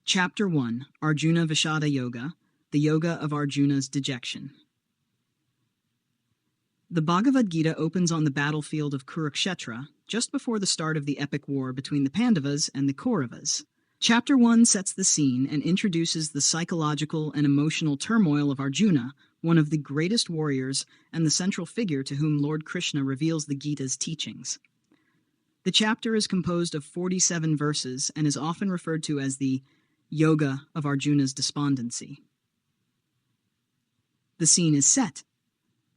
Chapter 1, Arjuna Vishada Yoga, the Yoga of Arjuna's Dejection. The Bhagavad Gita opens on the battlefield of Kurukshetra, just before the start of the epic war between the Pandavas and the Kauravas. Chapter 1 sets the scene and introduces the psychological and emotional turmoil of Arjuna, one of the greatest warriors and the central figure to whom Lord Krishna reveals the Gita's teachings. The chapter is composed of 47 verses and is often referred to as the Yoga of Arjuna's Despondency. The scene is set.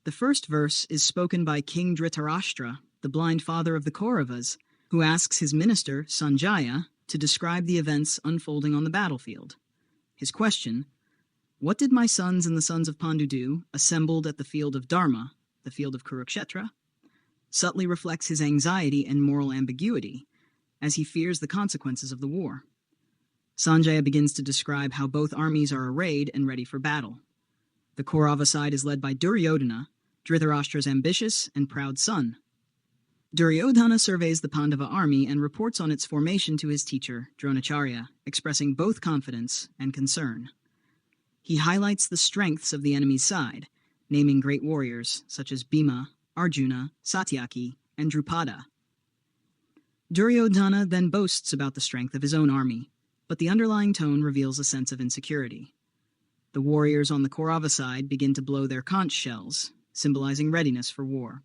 The first verse is spoken by King Dhritarashtra, the blind father of the Kauravas, who asks his minister, Sanjaya, to describe the events unfolding on the battlefield. His question, "What did my sons and the sons of Pandu do, assembled at the field of Dharma, the field of Kurukshetra?" subtly reflects his anxiety and moral ambiguity, as he fears the consequences of the war. Sanjaya begins to describe how both armies are arrayed and ready for battle. The Kaurava side is led by Duryodhana, Dhritarashtra's ambitious and proud son. Duryodhana surveys the Pandava army and reports on its formation to his teacher, Dronacharya, expressing both confidence and concern. He highlights the strengths of the enemy's side, naming great warriors such as Bhima, Arjuna, Satyaki, and Drupada. Duryodhana then boasts about the strength of his own army, but the underlying tone reveals a sense of insecurity. The warriors on the Kaurava side begin to blow their conch shells, symbolizing readiness for war.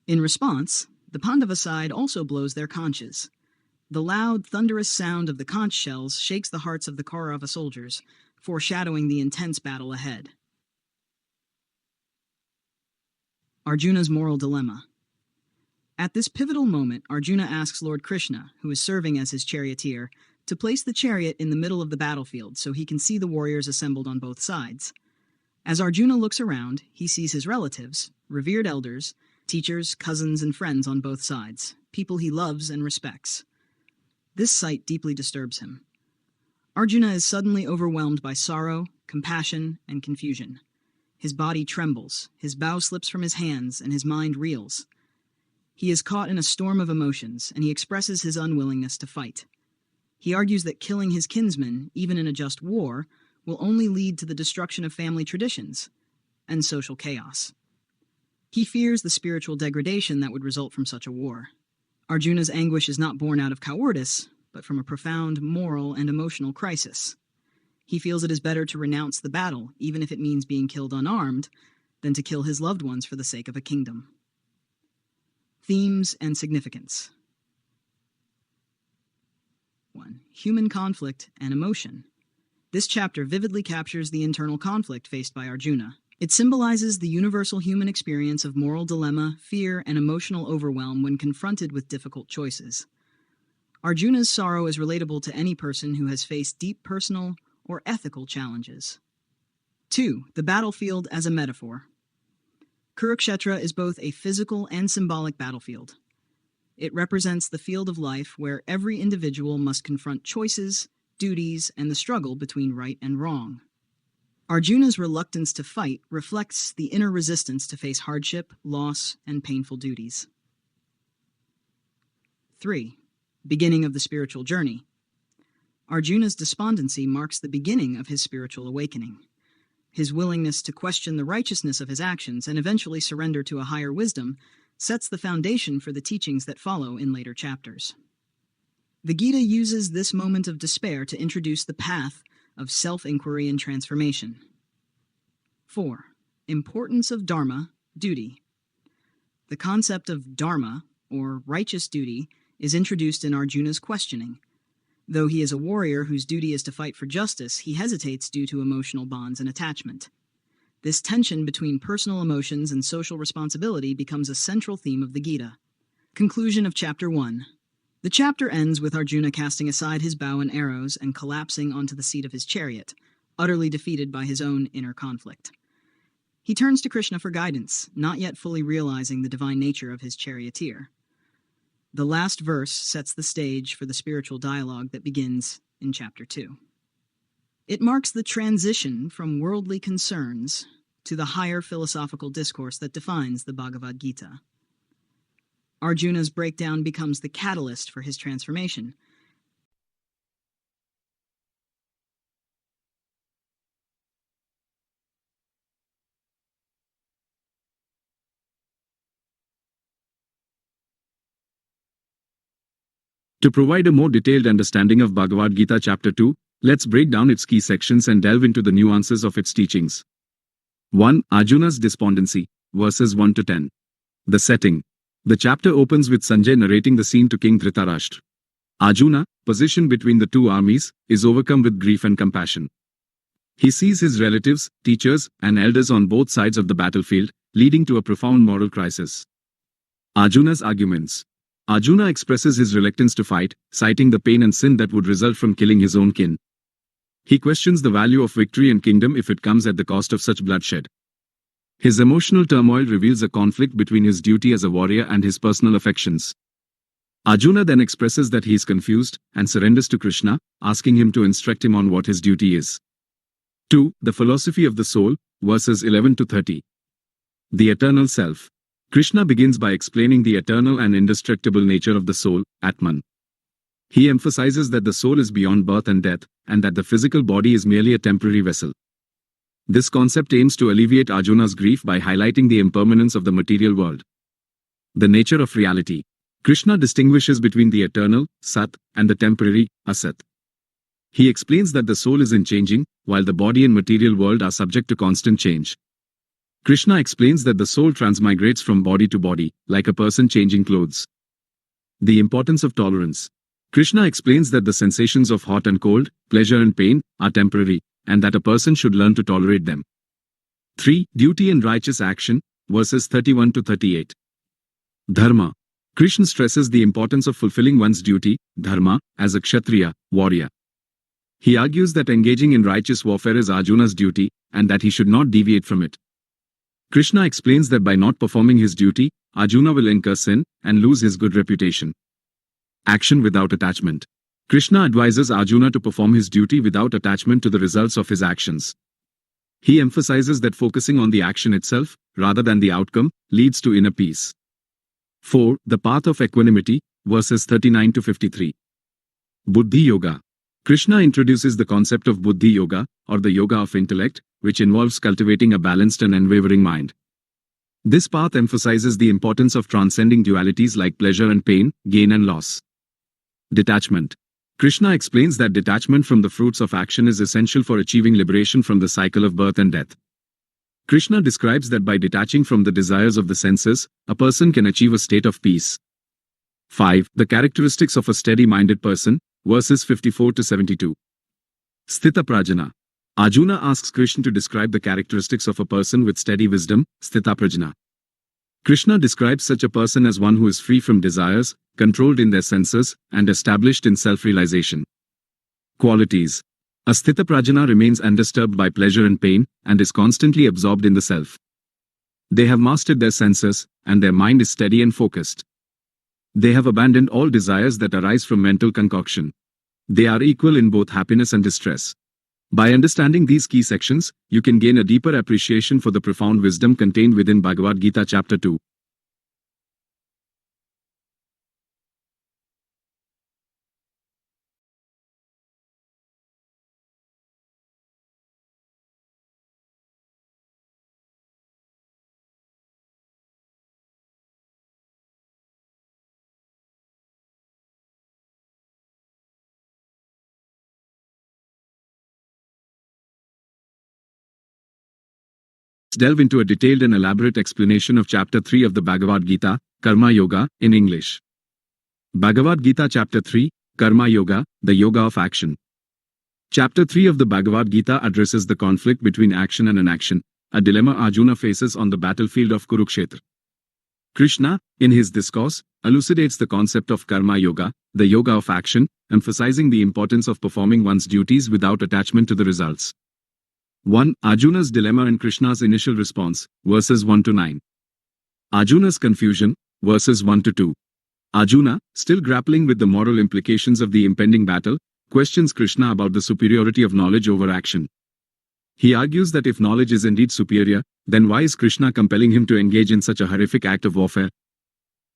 In response, the Pandava side also blows their conches. The loud, thunderous sound of the conch shells shakes the hearts of the Kaurava soldiers, foreshadowing the intense battle ahead. Arjuna's moral dilemma. At this pivotal moment, Arjuna asks Lord Krishna, who is serving as his charioteer, to place the chariot in the middle of the battlefield so he can see the warriors assembled on both sides. As Arjuna looks around, he sees his relatives, revered elders, teachers, cousins, and friends on both sides, people he loves and respects. This sight deeply disturbs him. Arjuna is suddenly overwhelmed by sorrow, compassion, and confusion. His body trembles, his bow slips from his hands, and his mind reels. He is caught in a storm of emotions, and he expresses his unwillingness to fight. He argues that killing his kinsmen, even in a just war, will only lead to the destruction of family traditions and social chaos. He fears the spiritual degradation that would result from such a war. Arjuna's anguish is not born out of cowardice, but from a profound moral and emotional crisis. He feels it is better to renounce the battle, even if it means being killed unarmed, than to kill his loved ones for the sake of a kingdom. Themes and significance. 1. Human conflict and emotion. This chapter vividly captures the internal conflict faced by Arjuna. It symbolizes the universal human experience of moral dilemma, fear, and emotional overwhelm when confronted with difficult choices. Arjuna's sorrow is relatable to any person who has faced deep personal or ethical challenges. 2. The battlefield as a metaphor. Kurukshetra is both a physical and symbolic battlefield. It represents the field of life where every individual must confront choices, duties, and the struggle between right and wrong. Arjuna's reluctance to fight reflects the inner resistance to face hardship, loss, and painful duties. 3. Beginning of the spiritual journey. Arjuna's despondency marks the beginning of his spiritual awakening. His willingness to question the righteousness of his actions and eventually surrender to a higher wisdom sets the foundation for the teachings that follow in later chapters. The Gita uses this moment of despair to introduce the path of self-inquiry and transformation. 4. Importance of dharma, duty. The concept of dharma, or righteous duty, is introduced in Arjuna's questioning. Though he is a warrior whose duty is to fight for justice, he hesitates due to emotional bonds and attachment. This tension between personal emotions and social responsibility becomes a central theme of the Gita. Conclusion of Chapter 1. The chapter ends with Arjuna casting aside his bow and arrows and collapsing onto the seat of his chariot, utterly defeated by his own inner conflict. He turns to Krishna for guidance, not yet fully realizing the divine nature of his charioteer. The last verse sets the stage for the spiritual dialogue that begins in Chapter 2. It marks the transition from worldly concerns to the higher philosophical discourse that defines the Bhagavad Gita. Arjuna's breakdown becomes the catalyst for his transformation. To provide a more detailed understanding of Bhagavad Gita Chapter 2, let's break down its key sections and delve into the nuances of its teachings. 1. Arjuna's despondency, verses 1 to 10. The setting. The chapter opens with Sanjay narrating the scene to King Dhritarashtra. Arjuna, positioned between the two armies, is overcome with grief and compassion. He sees his relatives, teachers, and elders on both sides of the battlefield, leading to a profound moral crisis. Arjuna's arguments. Arjuna expresses his reluctance to fight, citing the pain and sin that would result from killing his own kin. He questions the value of victory and kingdom if it comes at the cost of such bloodshed. His emotional turmoil reveals a conflict between his duty as a warrior and his personal affections. Arjuna then expresses that he is confused and surrenders to Krishna, asking him to instruct him on what his duty is. 2. The philosophy of the soul, verses 11 to 30. The eternal self. Krishna begins by explaining the eternal and indestructible nature of the soul, Atman. He emphasizes that the soul is beyond birth and death, and that the physical body is merely a temporary vessel. This concept aims to alleviate Arjuna's grief by highlighting the impermanence of the material world. The nature of reality. Krishna distinguishes between the eternal, Sat, and the temporary, Asat. He explains that the soul is unchanging, while the body and material world are subject to constant change. Krishna explains that the soul transmigrates from body to body, like a person changing clothes. The importance of tolerance. Krishna explains that the sensations of hot and cold, pleasure and pain, are temporary, and that a person should learn to tolerate them. 3. Duty and righteous action, verses 31 to 38. Dharma. Krishna stresses the importance of fulfilling one's duty, dharma, as a kshatriya, warrior. He argues that engaging in righteous warfare is Arjuna's duty, and that he should not deviate from it. Krishna explains that by not performing his duty, Arjuna will incur sin and lose his good reputation. Action without attachment. Krishna advises Arjuna to perform his duty without attachment to the results of his actions. He emphasizes that focusing on the action itself, rather than the outcome, leads to inner peace. 4. The path of equanimity, verses 39 to 53. Buddhi Yoga. Krishna introduces the concept of Buddhi Yoga, or the yoga of intellect, which involves cultivating a balanced and unwavering mind. This path emphasizes the importance of transcending dualities like pleasure and pain, gain and loss. Detachment. Krishna explains that detachment from the fruits of action is essential for achieving liberation from the cycle of birth and death. Krishna describes that by detaching from the desires of the senses, a person can achieve a state of peace. 5. The characteristics of a steady-minded person, verses 54 to 72. Sthita Prajna. Arjuna asks Krishna to describe the characteristics of a person with steady wisdom, Sthita Prajna. Krishna describes such a person as one who is free from desires, controlled in their senses, and established in self-realization. Qualities. A Sthita Prajna remains undisturbed by pleasure and pain, and is constantly absorbed in the self. They have mastered their senses, and their mind is steady and focused. They have abandoned all desires that arise from mental concoction. They are equal in both happiness and distress. By understanding these key sections, you can gain a deeper appreciation for the profound wisdom contained within Bhagavad Gita Chapter 2. Let's delve into a detailed and elaborate explanation of Chapter 3 of the Bhagavad Gita, Karma Yoga, in English. Bhagavad Gita Chapter 3, Karma Yoga, the Yoga of Action. Chapter 3 of the Bhagavad Gita addresses the conflict between action and inaction, a dilemma Arjuna faces on the battlefield of Kurukshetra. Krishna, in his discourse, elucidates the concept of Karma Yoga, the Yoga of Action, emphasizing the importance of performing one's duties without attachment to the results. 1. Arjuna's dilemma and Krishna's initial response, verses 1 to 9. Arjuna's confusion, verses 1 to 2. Arjuna, still grappling with the moral implications of the impending battle, questions Krishna about the superiority of knowledge over action. He argues that if knowledge is indeed superior, then why is Krishna compelling him to engage in such a horrific act of warfare?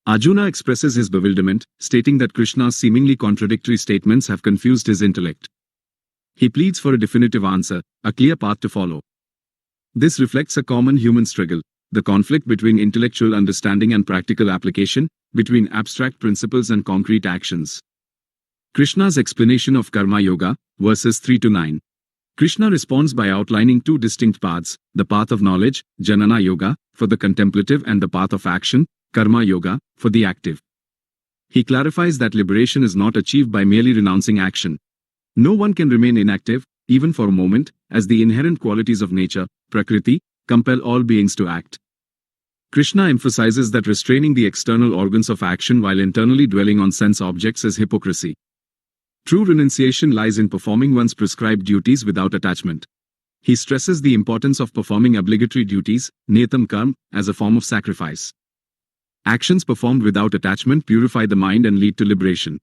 Arjuna expresses his bewilderment, stating that Krishna's seemingly contradictory statements have confused his intellect. He pleads for a definitive answer, a clear path to follow. This reflects a common human struggle, the conflict between intellectual understanding and practical application, between abstract principles and concrete actions. Krishna's explanation of Karma Yoga, verses 3 to 9. Krishna responds by outlining two distinct paths, the path of knowledge, jnana yoga, for the contemplative, and the path of action, karma yoga, for the active. He clarifies that liberation is not achieved by merely renouncing action. No one can remain inactive, even for a moment, as the inherent qualities of nature, prakriti, compel all beings to act. Krishna emphasizes that restraining the external organs of action while internally dwelling on sense objects is hypocrisy. True renunciation lies in performing one's prescribed duties without attachment. He stresses the importance of performing obligatory duties, niyatam karma, as a form of sacrifice. Actions performed without attachment purify the mind and lead to liberation.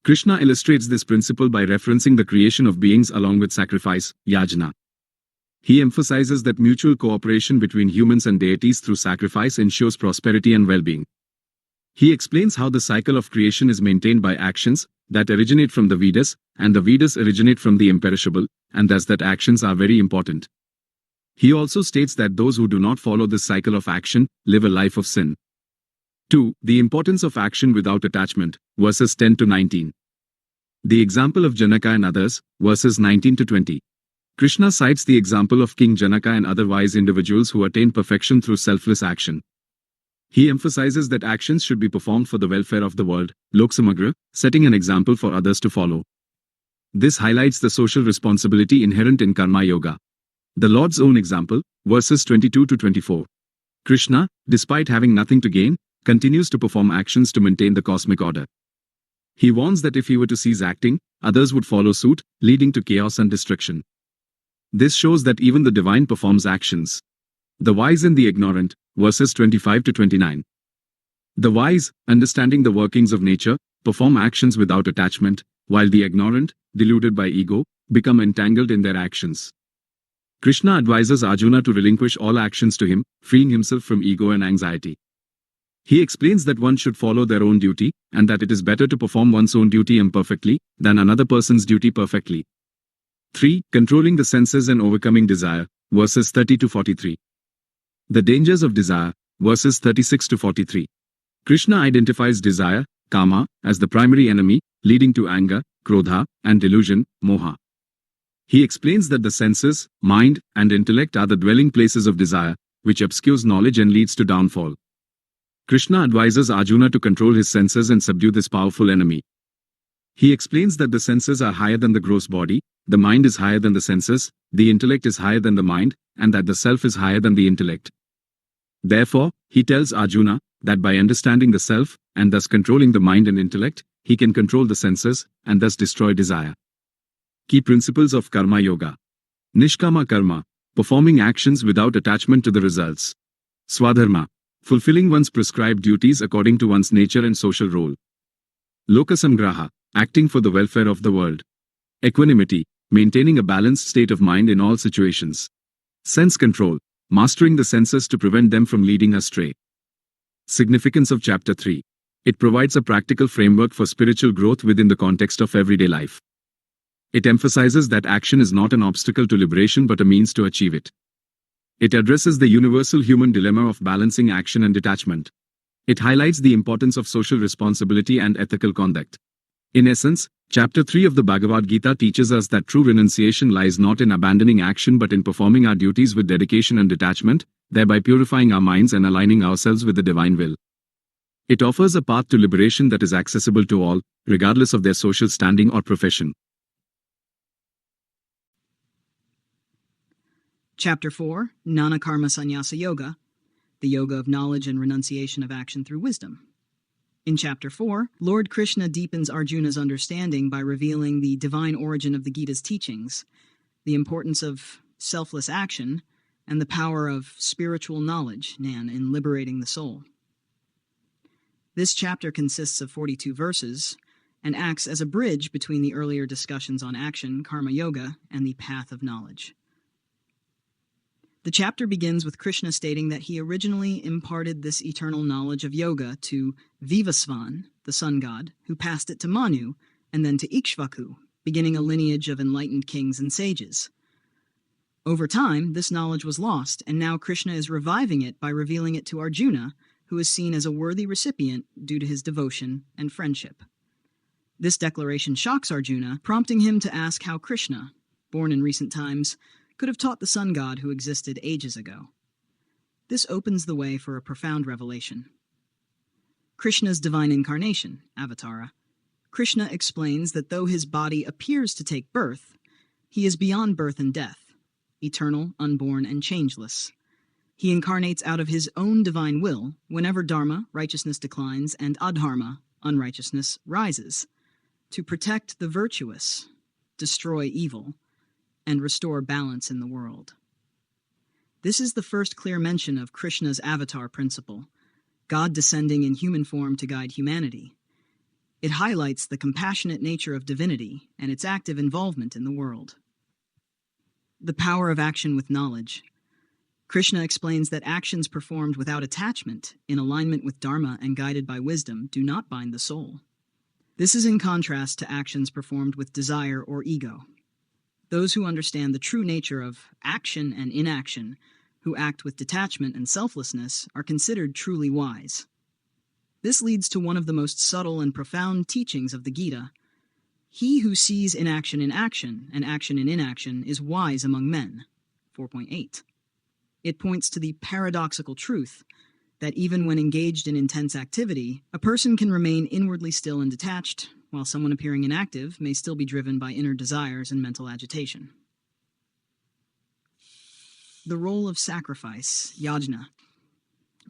Krishna illustrates this principle by referencing the creation of beings along with sacrifice, yajna. He emphasizes that mutual cooperation between humans and deities through sacrifice ensures prosperity and well-being. He explains how the cycle of creation is maintained by actions that originate from the Vedas, and the Vedas originate from the imperishable, and thus that actions are very important. He also states that those who do not follow this cycle of action live a life of sin. 2. The importance of action without attachment, verses 10 to 19. The example of Janaka and others, verses 19 to 20. Krishna cites the example of King Janaka and other wise individuals who attain perfection through selfless action. He emphasizes that actions should be performed for the welfare of the world, Loksamagra, setting an example for others to follow. This highlights the social responsibility inherent in Karma Yoga. The Lord's own example, verses 22 to 24. Krishna, despite having nothing to gain, continues to perform actions to maintain the cosmic order. He warns that if he were to cease acting, others would follow suit, leading to chaos and destruction. This shows that even the divine performs actions. The wise and the ignorant, verses 25 to 29. The wise, understanding the workings of nature, perform actions without attachment, while the ignorant, deluded by ego, become entangled in their actions. Krishna advises Arjuna to relinquish all actions to him, freeing himself from ego and anxiety. He explains that one should follow their own duty, and that it is better to perform one's own duty imperfectly than another person's duty perfectly. 3. Controlling the senses and overcoming desire, verses 30 to 43. The dangers of desire, verses 36 to 43. Krishna identifies desire, kama, as the primary enemy, leading to anger, krodha, and delusion, moha. He explains that the senses, mind, and intellect are the dwelling places of desire, which obscures knowledge and leads to downfall. Krishna advises Arjuna to control his senses and subdue this powerful enemy. He explains that the senses are higher than the gross body, the mind is higher than the senses, the intellect is higher than the mind, and that the self is higher than the intellect. Therefore, he tells Arjuna that by understanding the self, and thus controlling the mind and intellect, he can control the senses, and thus destroy desire. Key principles of Karma Yoga. Nishkama Karma, performing actions without attachment to the results. Swadharma, fulfilling one's prescribed duties according to one's nature and social role. Lokasamgraha, acting for the welfare of the world. Equanimity, maintaining a balanced state of mind in all situations. Sense control, mastering the senses to prevent them from leading astray. Significance of Chapter 3. It provides a practical framework for spiritual growth within the context of everyday life. It emphasizes that action is not an obstacle to liberation but a means to achieve it. It addresses the universal human dilemma of balancing action and detachment. It highlights the importance of social responsibility and ethical conduct. In essence, Chapter 3 of the Bhagavad Gita teaches us that true renunciation lies not in abandoning action but in performing our duties with dedication and detachment, thereby purifying our minds and aligning ourselves with the divine will. It offers a path to liberation that is accessible to all, regardless of their social standing or profession. Chapter 4, Jnana Karma Sannyasa Yoga, the yoga of knowledge and renunciation of action through wisdom. In Chapter 4, Lord Krishna deepens Arjuna's understanding by revealing the divine origin of the Gita's teachings, the importance of selfless action, and the power of spiritual knowledge, Jnana, in liberating the soul. This chapter consists of 42 verses and acts as a bridge between the earlier discussions on action, karma yoga, and the path of knowledge. The chapter begins with Krishna stating that he originally imparted this eternal knowledge of yoga to Vivasvan, the sun god, who passed it to Manu, and then to Ikshvaku, beginning a lineage of enlightened kings and sages. Over time, this knowledge was lost, and now Krishna is reviving it by revealing it to Arjuna, who is seen as a worthy recipient due to his devotion and friendship. This declaration shocks Arjuna, prompting him to ask how Krishna, born in recent times, could have taught the sun god who existed ages ago. This opens the way for a profound revelation. Krishna's divine incarnation, Avatara. Krishna explains that though his body appears to take birth, he is beyond birth and death, eternal, unborn, and changeless. He incarnates out of his own divine will whenever dharma, righteousness, declines, and adharma, unrighteousness, rises, to protect the virtuous, destroy evil, and restore balance in the world. This is the first clear mention of Krishna's avatar principle, God descending in human form to guide humanity. It highlights the compassionate nature of divinity and its active involvement in the world. The power of action with knowledge. Krishna explains that actions performed without attachment, in alignment with dharma and guided by wisdom, do not bind the soul. This is in contrast to actions performed with desire or ego. Those who understand the true nature of action and inaction, who act with detachment and selflessness, are considered truly wise. This leads to one of the most subtle and profound teachings of the Gita. He who sees inaction in action and action in inaction is wise among men. 4.8. It points to the paradoxical truth that even when engaged in intense activity, a person can remain inwardly still and detached, while someone appearing inactive may still be driven by inner desires and mental agitation. The role of sacrifice, yajna.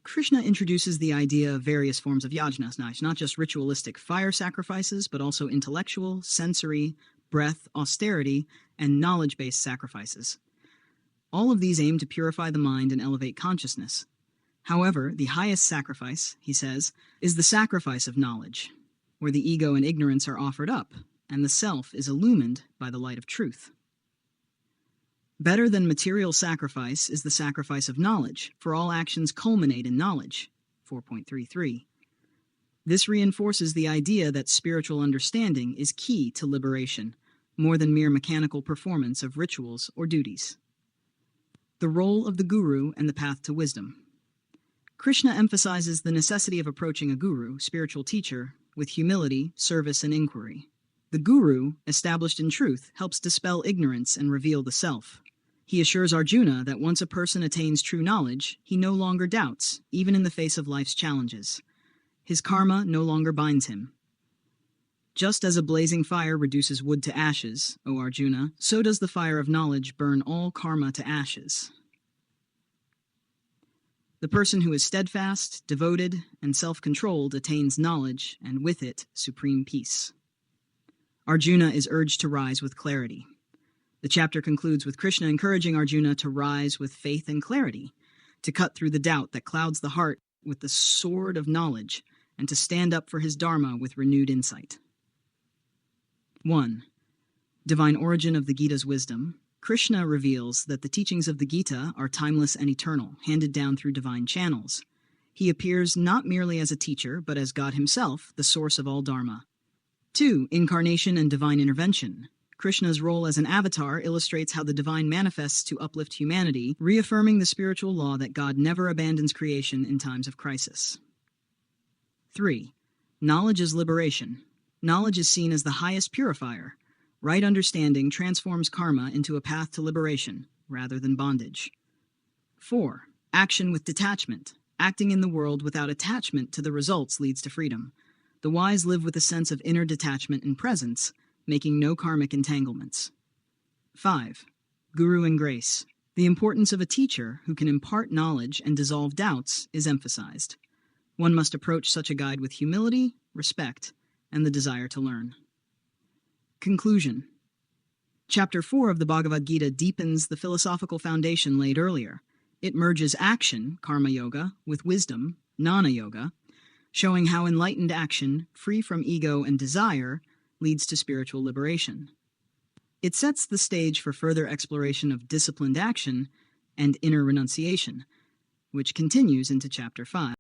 Krishna introduces the idea of various forms of yajnas, not just ritualistic fire sacrifices, but also intellectual, sensory, breath, austerity, and knowledge-based sacrifices. All of these aim to purify the mind and elevate consciousness. However, the highest sacrifice, he says, is the sacrifice of knowledge, where the ego and ignorance are offered up, and the self is illumined by the light of truth. Better than material sacrifice is the sacrifice of knowledge, for all actions culminate in knowledge. 4.33. This reinforces the idea that spiritual understanding is key to liberation, more than mere mechanical performance of rituals or duties. The role of the guru and the path to wisdom. Krishna emphasizes the necessity of approaching a guru, spiritual teacher, with humility, service, and inquiry. The guru, established in truth, helps dispel ignorance and reveal the self. He assures Arjuna that once a person attains true knowledge, he no longer doubts, even in the face of life's challenges. His karma no longer binds him. Just as a blazing fire reduces wood to ashes, O Arjuna, so does the fire of knowledge burn all karma to ashes. The person who is steadfast, devoted, and self-controlled attains knowledge, and with it, supreme peace. Arjuna is urged to rise with clarity. The chapter concludes with Krishna encouraging Arjuna to rise with faith and clarity, to cut through the doubt that clouds the heart with the sword of knowledge, and to stand up for his dharma with renewed insight. 1. Divine origin of the Gita's wisdom. Krishna reveals that the teachings of the Gita are timeless and eternal, handed down through divine channels. He appears not merely as a teacher, but as God himself, the source of all dharma. 2. Incarnation and divine intervention. Krishna's role as an avatar illustrates how the divine manifests to uplift humanity, reaffirming the spiritual law that God never abandons creation in times of crisis. 3. Knowledge is liberation. Knowledge is seen as the highest purifier. Right understanding transforms karma into a path to liberation, rather than bondage. 4. Action with detachment. Acting in the world without attachment to the results leads to freedom. The wise live with a sense of inner detachment and presence, making no karmic entanglements. 5. Guru and grace. The importance of a teacher who can impart knowledge and dissolve doubts is emphasized. One must approach such a guide with humility, respect, and the desire to learn. Conclusion. Chapter 4 of the Bhagavad Gita deepens the philosophical foundation laid earlier. It merges action, karma yoga, with wisdom, jnana yoga, showing how enlightened action, free from ego and desire, leads to spiritual liberation. It sets the stage for further exploration of disciplined action and inner renunciation, which continues into Chapter 5.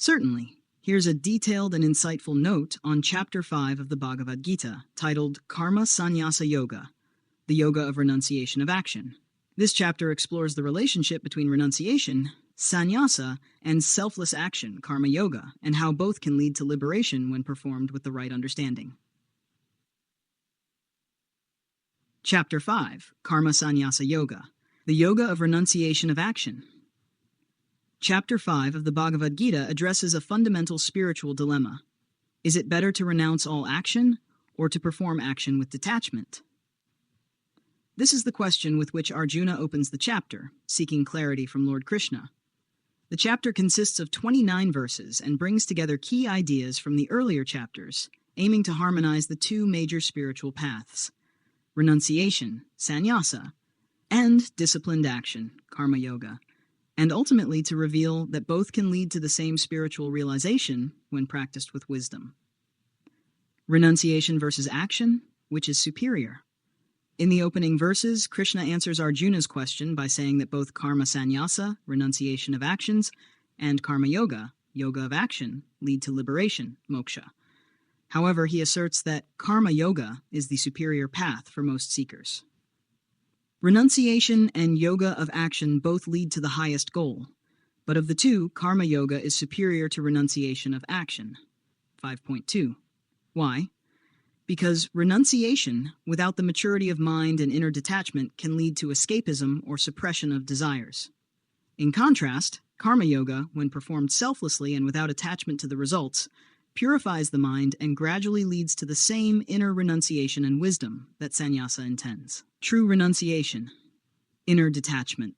Certainly. Here's a detailed and insightful note on Chapter 5 of the Bhagavad Gita, titled Karma Sannyasa Yoga, the Yoga of Renunciation of Action. This chapter explores the relationship between renunciation, sannyasa, and selfless action, karma yoga, and how both can lead to liberation when performed with the right understanding. Chapter 5, Karma Sannyasa Yoga, the Yoga of Renunciation of Action. Chapter 5 of the Bhagavad Gita addresses a fundamental spiritual dilemma. Is it better to renounce all action, or to perform action with detachment? This is the question with which Arjuna opens the chapter, seeking clarity from Lord Krishna. The chapter consists of 29 verses and brings together key ideas from the earlier chapters, aiming to harmonize the two major spiritual paths: renunciation, sannyasa, and disciplined action, karma yoga, and ultimately to reveal that both can lead to the same spiritual realization when practiced with wisdom. Renunciation versus action, which is superior? In the opening verses, Krishna answers Arjuna's question by saying that both karma sannyasa, renunciation of actions, and karma yoga, yoga of action, lead to liberation, moksha. However, he asserts that karma yoga is the superior path for most seekers. Renunciation and yoga of action both lead to the highest goal, but of the two, karma yoga is superior to renunciation of action. 5.2. Why? Because renunciation, without the maturity of mind and inner detachment, can lead to escapism or suppression of desires. In contrast, karma yoga, when performed selflessly and without attachment to the results, purifies the mind and gradually leads to the same inner renunciation and wisdom that sannyasa intends. True renunciation. Inner detachment.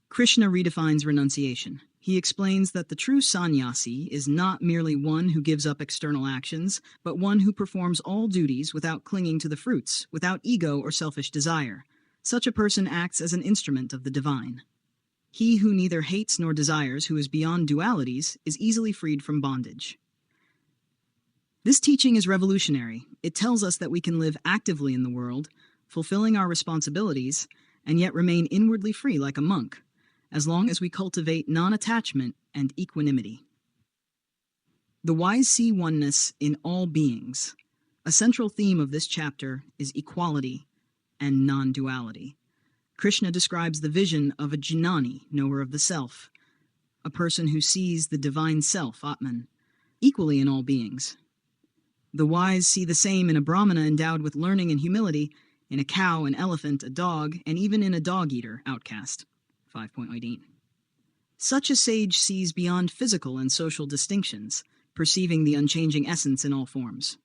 Krishna redefines renunciation. He explains that the true sannyasi is not merely one who gives up external actions, but one who performs all duties without clinging to the fruits, without ego or selfish desire. Such a person acts as an instrument of the divine. He who neither hates nor desires, who is beyond dualities, is easily freed from bondage. This teaching is revolutionary. It tells us that we can live actively in the world, fulfilling our responsibilities, and yet remain inwardly free like a monk, as long as we cultivate non-attachment and equanimity. The wise see oneness in all beings. A central theme of this chapter is equality and non-duality. Krishna describes the vision of a jnani, knower of the self, a person who sees the divine self, Atman, equally in all beings. The wise see the same in a brahmana endowed with learning and humility, in a cow, an elephant, a dog, and even in a dog-eater, outcast. 5.18. Such a sage sees beyond physical and social distinctions, perceiving the unchanging essence in all forms.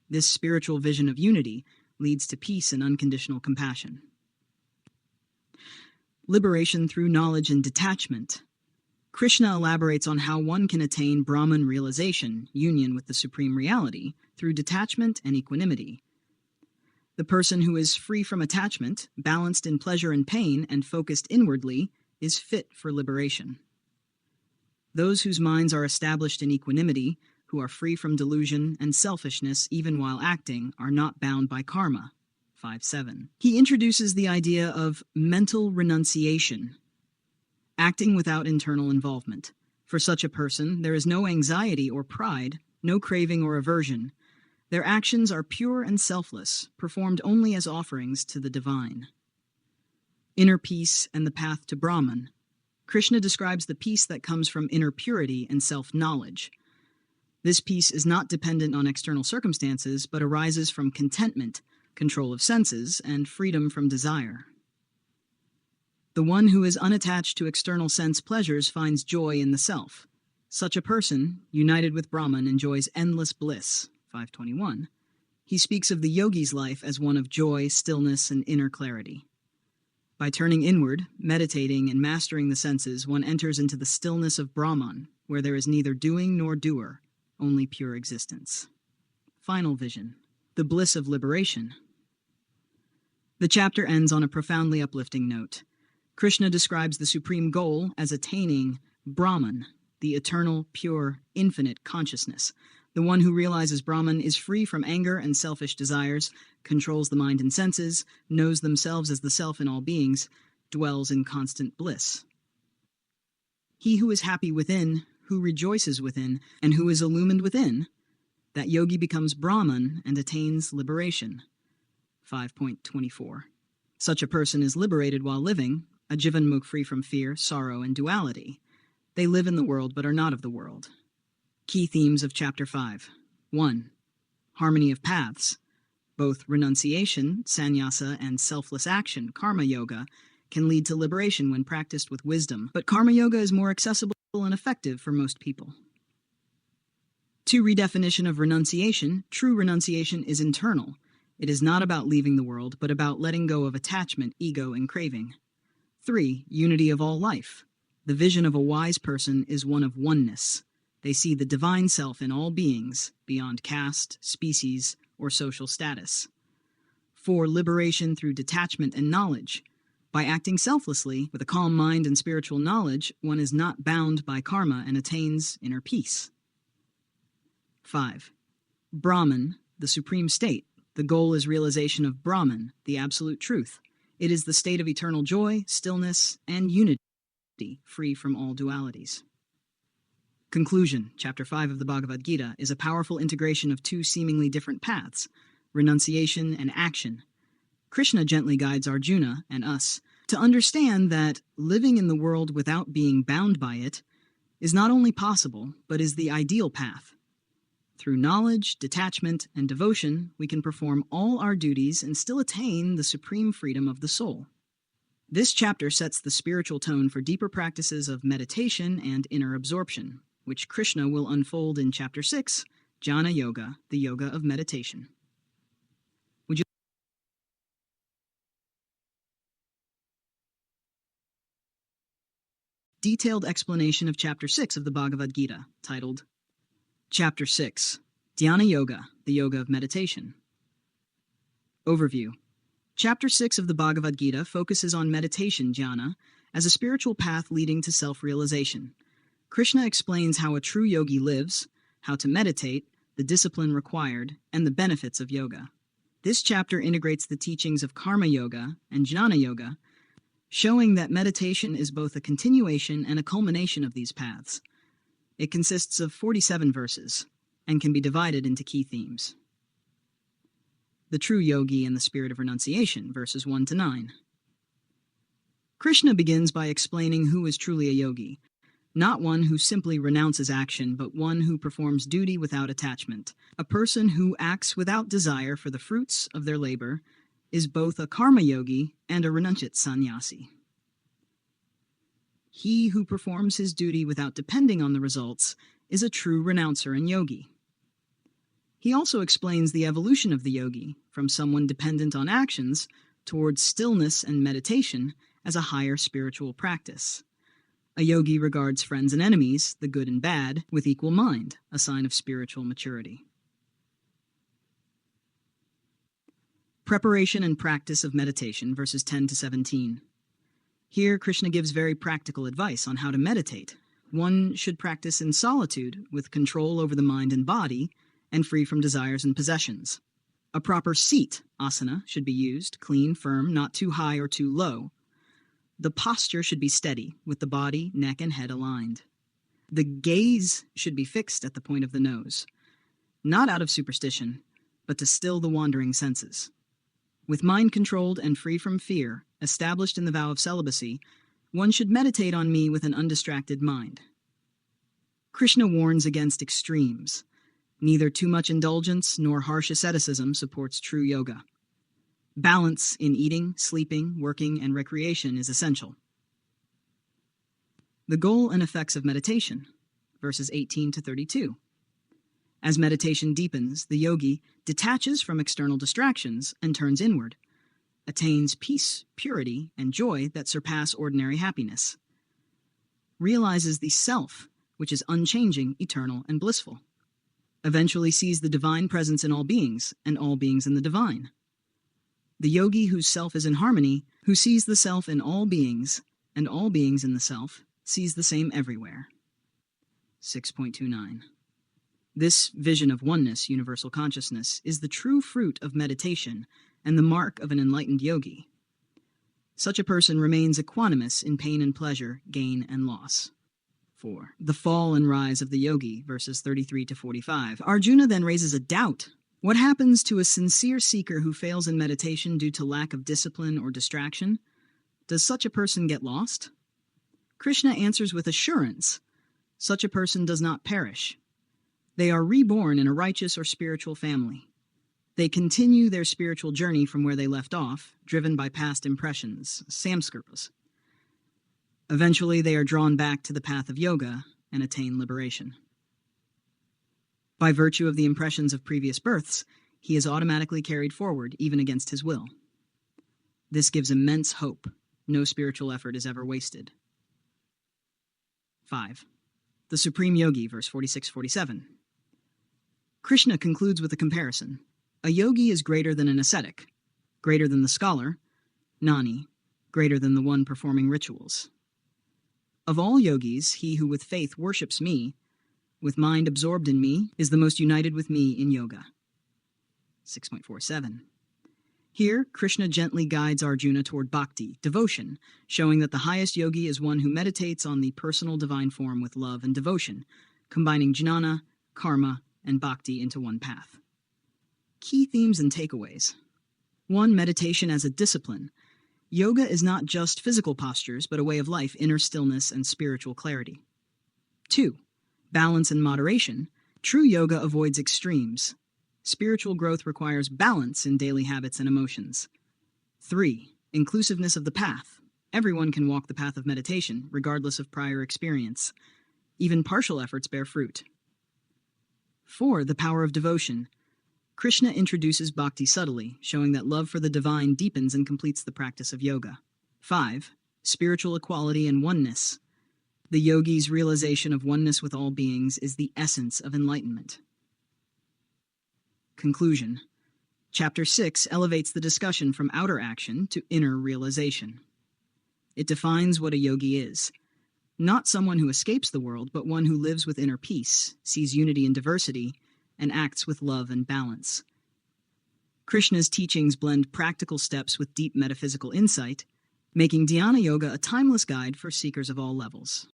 This spiritual vision of unity leads to peace and unconditional compassion. Liberation through knowledge and detachment. Krishna elaborates on how one can attain Brahman realization, union with the Supreme Reality, through detachment and equanimity. The person who is free from attachment, balanced in pleasure and pain, and focused inwardly, is fit for liberation. Those whose minds are established in equanimity, who are free from delusion and selfishness even while acting, are not bound by karma. 5.7. He introduces the idea of mental renunciation, acting without internal involvement. For such a person, there is no anxiety or pride, no craving or aversion. Their actions are pure and selfless, performed only as offerings to the divine. Inner peace and the path to Brahman. Krishna describes the peace that comes from inner purity and self-knowledge. This peace is not dependent on external circumstances, but arises from contentment, control of senses, and freedom from desire. The one who is unattached to external sense pleasures finds joy in the self. Such a person, united with Brahman, enjoys endless bliss. 5.21. He speaks of the yogi's life as one of joy, stillness, and inner clarity. By turning inward, meditating, and mastering the senses, one enters into the stillness of Brahman, where there is neither doing nor doer, only pure existence. Final vision. The bliss of liberation. The chapter ends on a profoundly uplifting note. Krishna describes the supreme goal as attaining Brahman, the eternal, pure, infinite consciousness. The one who realizes Brahman is free from anger and selfish desires, controls the mind and senses, knows themselves as the self in all beings, dwells in constant bliss. He who is happy within, who rejoices within, and who is illumined within, that yogi becomes Brahman and attains liberation. 5.24. Such a person is liberated while living, a jivanmukh free from fear, sorrow, and duality. They live in the world but are not of the world. Key themes of Chapter 5. 1. Harmony of paths. Both renunciation, sannyasa, and selfless action, karma yoga, can lead to liberation when practiced with wisdom, but karma yoga is more accessible and effective for most people. 2. Redefinition of renunciation. True renunciation is internal. It is not about leaving the world, but about letting go of attachment, ego, and craving. 3. Unity of all life. The vision of a wise person is one of oneness. They see the divine self in all beings, beyond caste, species, or social status. 4. Liberation through detachment and knowledge. By acting selflessly, with a calm mind and spiritual knowledge, one is not bound by karma and attains inner peace. 5. Brahman, the supreme state. The goal is realization of Brahman, the absolute truth. It is the state of eternal joy, stillness, and unity, free from all dualities. Conclusion. Chapter 5 of the Bhagavad Gita is a powerful integration of two seemingly different paths, renunciation and action. Krishna gently guides Arjuna and us to understand that living in the world without being bound by it is not only possible, but is the ideal path. Through knowledge, detachment, and devotion, we can perform all our duties and still attain the supreme freedom of the soul. This chapter sets the spiritual tone for deeper practices of meditation and inner absorption, which Krishna will unfold in Chapter 6, Jnana Yoga, the Yoga of Meditation. Would you detailed explanation of Chapter 6 of the Bhagavad Gita, titled Chapter 6, Dhyana Yoga, the Yoga of Meditation. Overview. Chapter 6 of the Bhagavad Gita focuses on meditation jnana as a spiritual path leading to self-realization. Krishna explains how a true yogi lives, how to meditate, the discipline required, and the benefits of yoga. This chapter integrates the teachings of karma yoga and jnana yoga, showing that meditation is both a continuation and a culmination of these paths. It consists of 47 verses and can be divided into key themes. The true yogi and the spirit of renunciation, verses 1 to 9. Krishna begins by explaining who is truly a yogi, not one who simply renounces action, but one who performs duty without attachment. A person who acts without desire for the fruits of their labor is both a karma yogi and a renunciate sannyasi. He who performs his duty without depending on the results is a true renouncer and yogi. He also explains the evolution of the yogi, from someone dependent on actions towards stillness and meditation as a higher spiritual practice. A yogi regards friends and enemies, the good and bad, with equal mind, a sign of spiritual maturity. Preparation and practice of meditation, verses 10 to 17. Here, Krishna gives very practical advice on how to meditate. One should practice in solitude, with control over the mind and body, and free from desires and possessions. A proper seat, asana, should be used, clean, firm, not too high or too low. The posture should be steady, with the body, neck, and head aligned. The gaze should be fixed at the point of the nose, not out of superstition, but to still the wandering senses. With mind controlled and free from fear, established in the vow of celibacy, one should meditate on me with an undistracted mind. Krishna warns against extremes. Neither too much indulgence nor harsh asceticism supports true yoga. Balance in eating, sleeping, working, and recreation is essential. The goal and effects of meditation, verses 18 to 32. As meditation deepens, the yogi detaches from external distractions and turns inward, attains peace, purity, and joy that surpass ordinary happiness, realizes the self, which is unchanging, eternal, and blissful, eventually sees the divine presence in all beings, and all beings in the divine. The yogi whose self is in harmony, who sees the self in all beings, and all beings in the self, sees the same everywhere. 6.29. This vision of oneness, universal consciousness, is the true fruit of meditation and the mark of an enlightened yogi. Such a person remains equanimous in pain and pleasure, gain and loss. 4. The fall and rise of the yogi, verses 33 to 45. Arjuna then raises a doubt. What happens to a sincere seeker who fails in meditation due to lack of discipline or distraction? Does such a person get lost? Krishna answers with assurance, such a person does not perish. They are reborn in a righteous or spiritual family. They continue their spiritual journey from where they left off, driven by past impressions, samskaras. Eventually, they are drawn back to the path of yoga and attain liberation. By virtue of the impressions of previous births, he is automatically carried forward, even against his will. This gives immense hope. No spiritual effort is ever wasted. 5. The Supreme Yogi, verse 46-47. Krishna concludes with a comparison. A yogi is greater than an ascetic, greater than the scholar, gnani, greater than the one performing rituals. Of all yogis, he who with faith worships me, with mind absorbed in me, is the most united with me in yoga. 6.47. Here, Krishna gently guides Arjuna toward bhakti, devotion, showing that the highest yogi is one who meditates on the personal divine form with love and devotion, combining jnana, karma, and bhakti into one path. Key themes and takeaways. 1. Meditation as a discipline. Yoga is not just physical postures, but a way of life, inner stillness, and spiritual clarity. 2. Balance and moderation. True yoga avoids extremes. Spiritual growth requires balance in daily habits and emotions. 3. Inclusiveness of the path. Everyone can walk the path of meditation, regardless of prior experience. Even partial efforts bear fruit. 4. The power of devotion. Krishna introduces bhakti subtly, showing that love for the divine deepens and completes the practice of yoga. 5. Spiritual equality and oneness. The yogi's realization of oneness with all beings is the essence of enlightenment. Conclusion. Chapter 6 elevates the discussion from outer action to inner realization. It defines what a yogi is. Not someone who escapes the world, but one who lives with inner peace, sees unity in diversity, and acts with love and balance. Krishna's teachings blend practical steps with deep metaphysical insight, making dhyana yoga a timeless guide for seekers of all levels.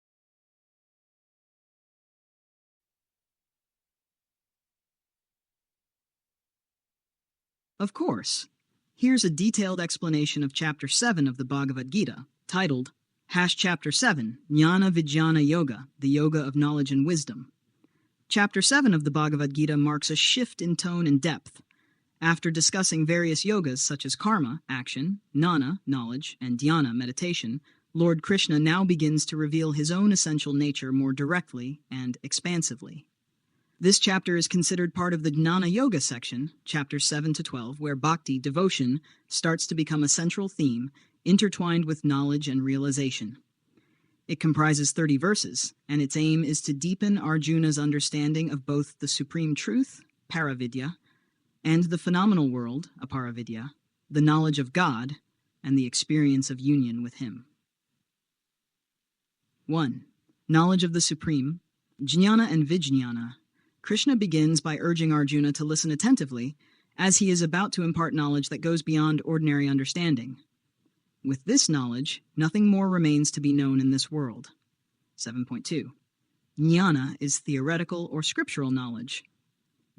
Of course, here's a detailed explanation of Chapter 7 of the Bhagavad Gita, titled Chapter 7, Jnana Vijnana Yoga, the Yoga of Knowledge and Wisdom. Chapter 7 of the Bhagavad Gita marks a shift in tone and depth. After discussing various yogas such as karma, action, jnana, knowledge, and dhyana, meditation, Lord Krishna now begins to reveal his own essential nature more directly and expansively. This chapter is considered part of the Jnana Yoga section, chapters 7 to 12, where bhakti, devotion, starts to become a central theme, intertwined with knowledge and realization. It comprises 30 verses, and its aim is to deepen Arjuna's understanding of both the supreme truth, paravidya, and the phenomenal world, aparavidya, the knowledge of God, and the experience of union with Him. 1. Knowledge of the Supreme, jnana and vijnana. Krishna begins by urging Arjuna to listen attentively, as he is about to impart knowledge that goes beyond ordinary understanding. With this knowledge, nothing more remains to be known in this world. 7.2. Jnana is theoretical or scriptural knowledge.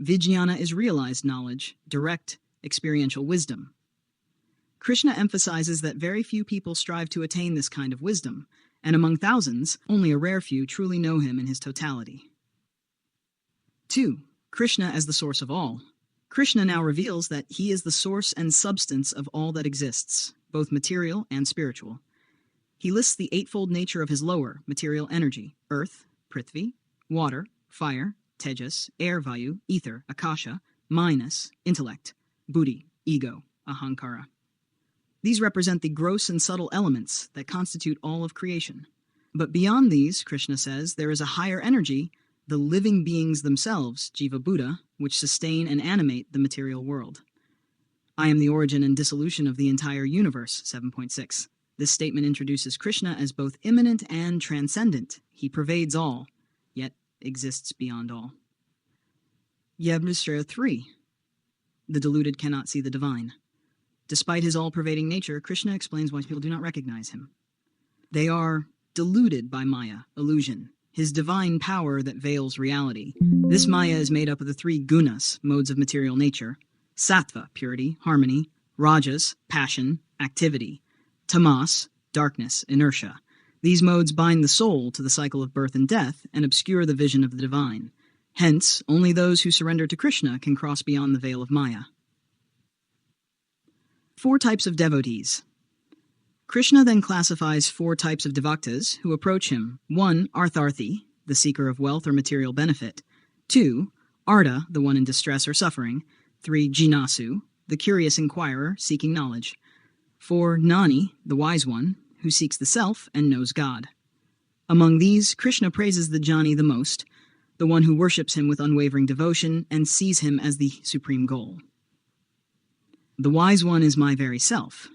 Vijnana is realized knowledge, direct, experiential wisdom. Krishna emphasizes that very few people strive to attain this kind of wisdom, and among thousands, only a rare few truly know him in his totality. 2. Krishna as the source of all. Krishna now reveals that he is the source and substance of all that exists, both material and spiritual. He lists the eightfold nature of his lower, material energy: earth, prithvi, water, fire, tejas, air, vayu, ether, akasha, manas, intellect, buddhi, ego, ahankara. These represent the gross and subtle elements that constitute all of creation. But beyond these, Krishna says, there is a higher energy, the living beings themselves, Jiva Buddha, which sustain and animate the material world. I am the origin and dissolution of the entire universe, 7.6. This statement introduces Krishna as both immanent and transcendent. He pervades all, yet exists beyond all. Yabnusraya 3. The deluded cannot see the divine. Despite his all-pervading nature, Krishna explains why people do not recognize him. They are deluded by Maya, illusion, his divine power that veils reality. This Maya is made up of the 3 gunas, modes of material nature: sattva, purity, harmony; rajas, passion, activity; tamas, darkness, inertia. These modes bind the soul to the cycle of birth and death and obscure the vision of the divine. Hence, only those who surrender to Krishna can cross beyond the veil of Maya. 4 types of devotees. Krishna then classifies 4 types of devaktas who approach him. 1. Artharthi, the seeker of wealth or material benefit. 2. Arta, the one in distress or suffering. 3. Jinasu, the curious inquirer seeking knowledge. 4. Nani, the wise one, who seeks the self and knows God. Among these, Krishna praises the jnani the most, the one who worships him with unwavering devotion and sees him as the supreme goal. The wise one is my very self.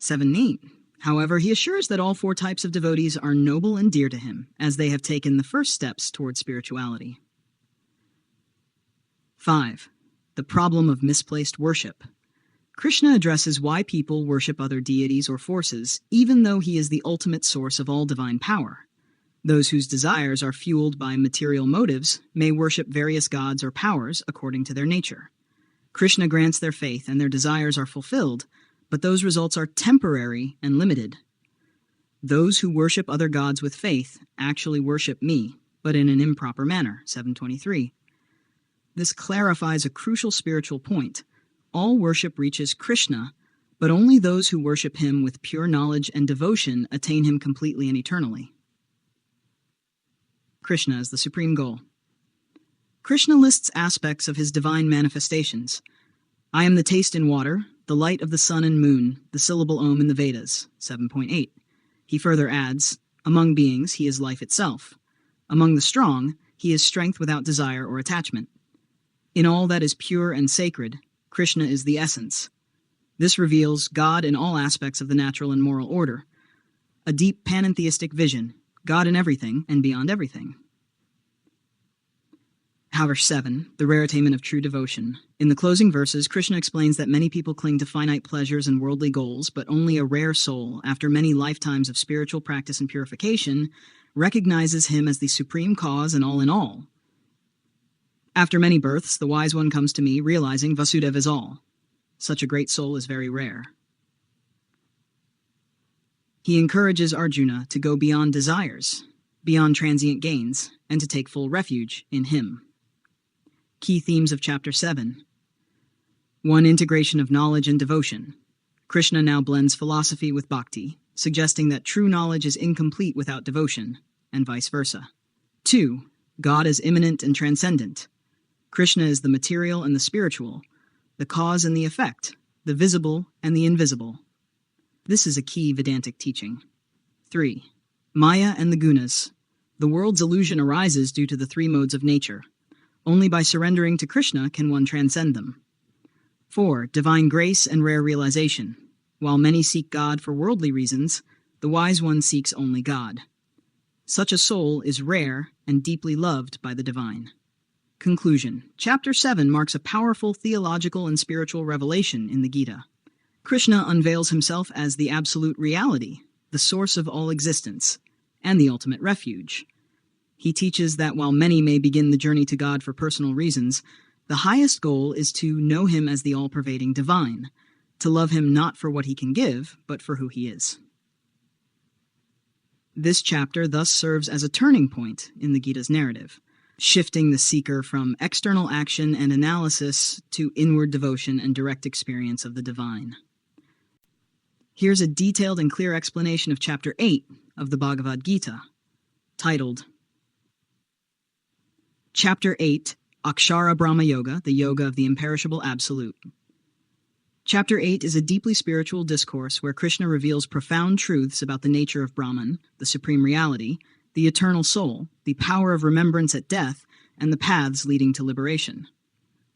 7-8. However, he assures that all 4 types of devotees are noble and dear to him, as they have taken the first steps toward spirituality. 5. The problem of misplaced worship. Krishna addresses why people worship other deities or forces, even though he is the ultimate source of all divine power. Those whose desires are fueled by material motives may worship various gods or powers according to their nature. Krishna grants their faith and their desires are fulfilled, but those results are temporary and limited. Those who worship other gods with faith actually worship me, but in an improper manner. 723. This clarifies a crucial spiritual point. All worship reaches Krishna, but only those who worship him with pure knowledge and devotion attain him completely and eternally. Krishna is the supreme goal. Krishna lists aspects of his divine manifestations. I am the taste in water, the light of the sun and moon, the syllable Om in the Vedas. 7.8. He further adds, among beings he is life itself. Among the strong, he is strength without desire or attachment. In all that is pure and sacred, Krishna is the essence. This reveals God in all aspects of the natural and moral order. A deep panentheistic vision, God in everything and beyond everything. Verse 7, the rare attainment of true devotion. In the closing verses, Krishna explains that many people cling to finite pleasures and worldly goals, but only a rare soul, after many lifetimes of spiritual practice and purification, recognizes him as the supreme cause and all in all. After many births, the wise one comes to me, realizing Vasudeva is all. Such a great soul is very rare. He encourages Arjuna to go beyond desires, beyond transient gains, and to take full refuge in him. Key themes of Chapter 7. 1. Integration of knowledge and devotion. Krishna now blends philosophy with bhakti, suggesting that true knowledge is incomplete without devotion, and vice versa. 2. God is immanent and transcendent. Krishna is the material and the spiritual, the cause and the effect, the visible and the invisible. This is a key Vedantic teaching. 3. Maya and the gunas. The world's illusion arises due to the 3 modes of nature. Only by surrendering to Krishna can one transcend them. 4. Divine grace and rare realization. While many seek God for worldly reasons, the wise one seeks only God. Such a soul is rare and deeply loved by the divine. Conclusion. Chapter 7 marks a powerful theological and spiritual revelation in the Gita. Krishna unveils himself as the absolute reality, the source of all existence, and the ultimate refuge. He teaches that while many may begin the journey to God for personal reasons, the highest goal is to know him as the all-pervading divine, to love him not for what he can give, but for who he is. This chapter thus serves as a turning point in the Gita's narrative, shifting the seeker from external action and analysis to inward devotion and direct experience of the divine. Here's a detailed and clear explanation of Chapter 8 of the Bhagavad Gita, titled Chapter 8, Akshara Brahma Yoga, the Yoga of the Imperishable Absolute. Chapter 8 is a deeply spiritual discourse where Krishna reveals profound truths about the nature of Brahman, the supreme reality, the eternal soul, the power of remembrance at death, and the paths leading to liberation.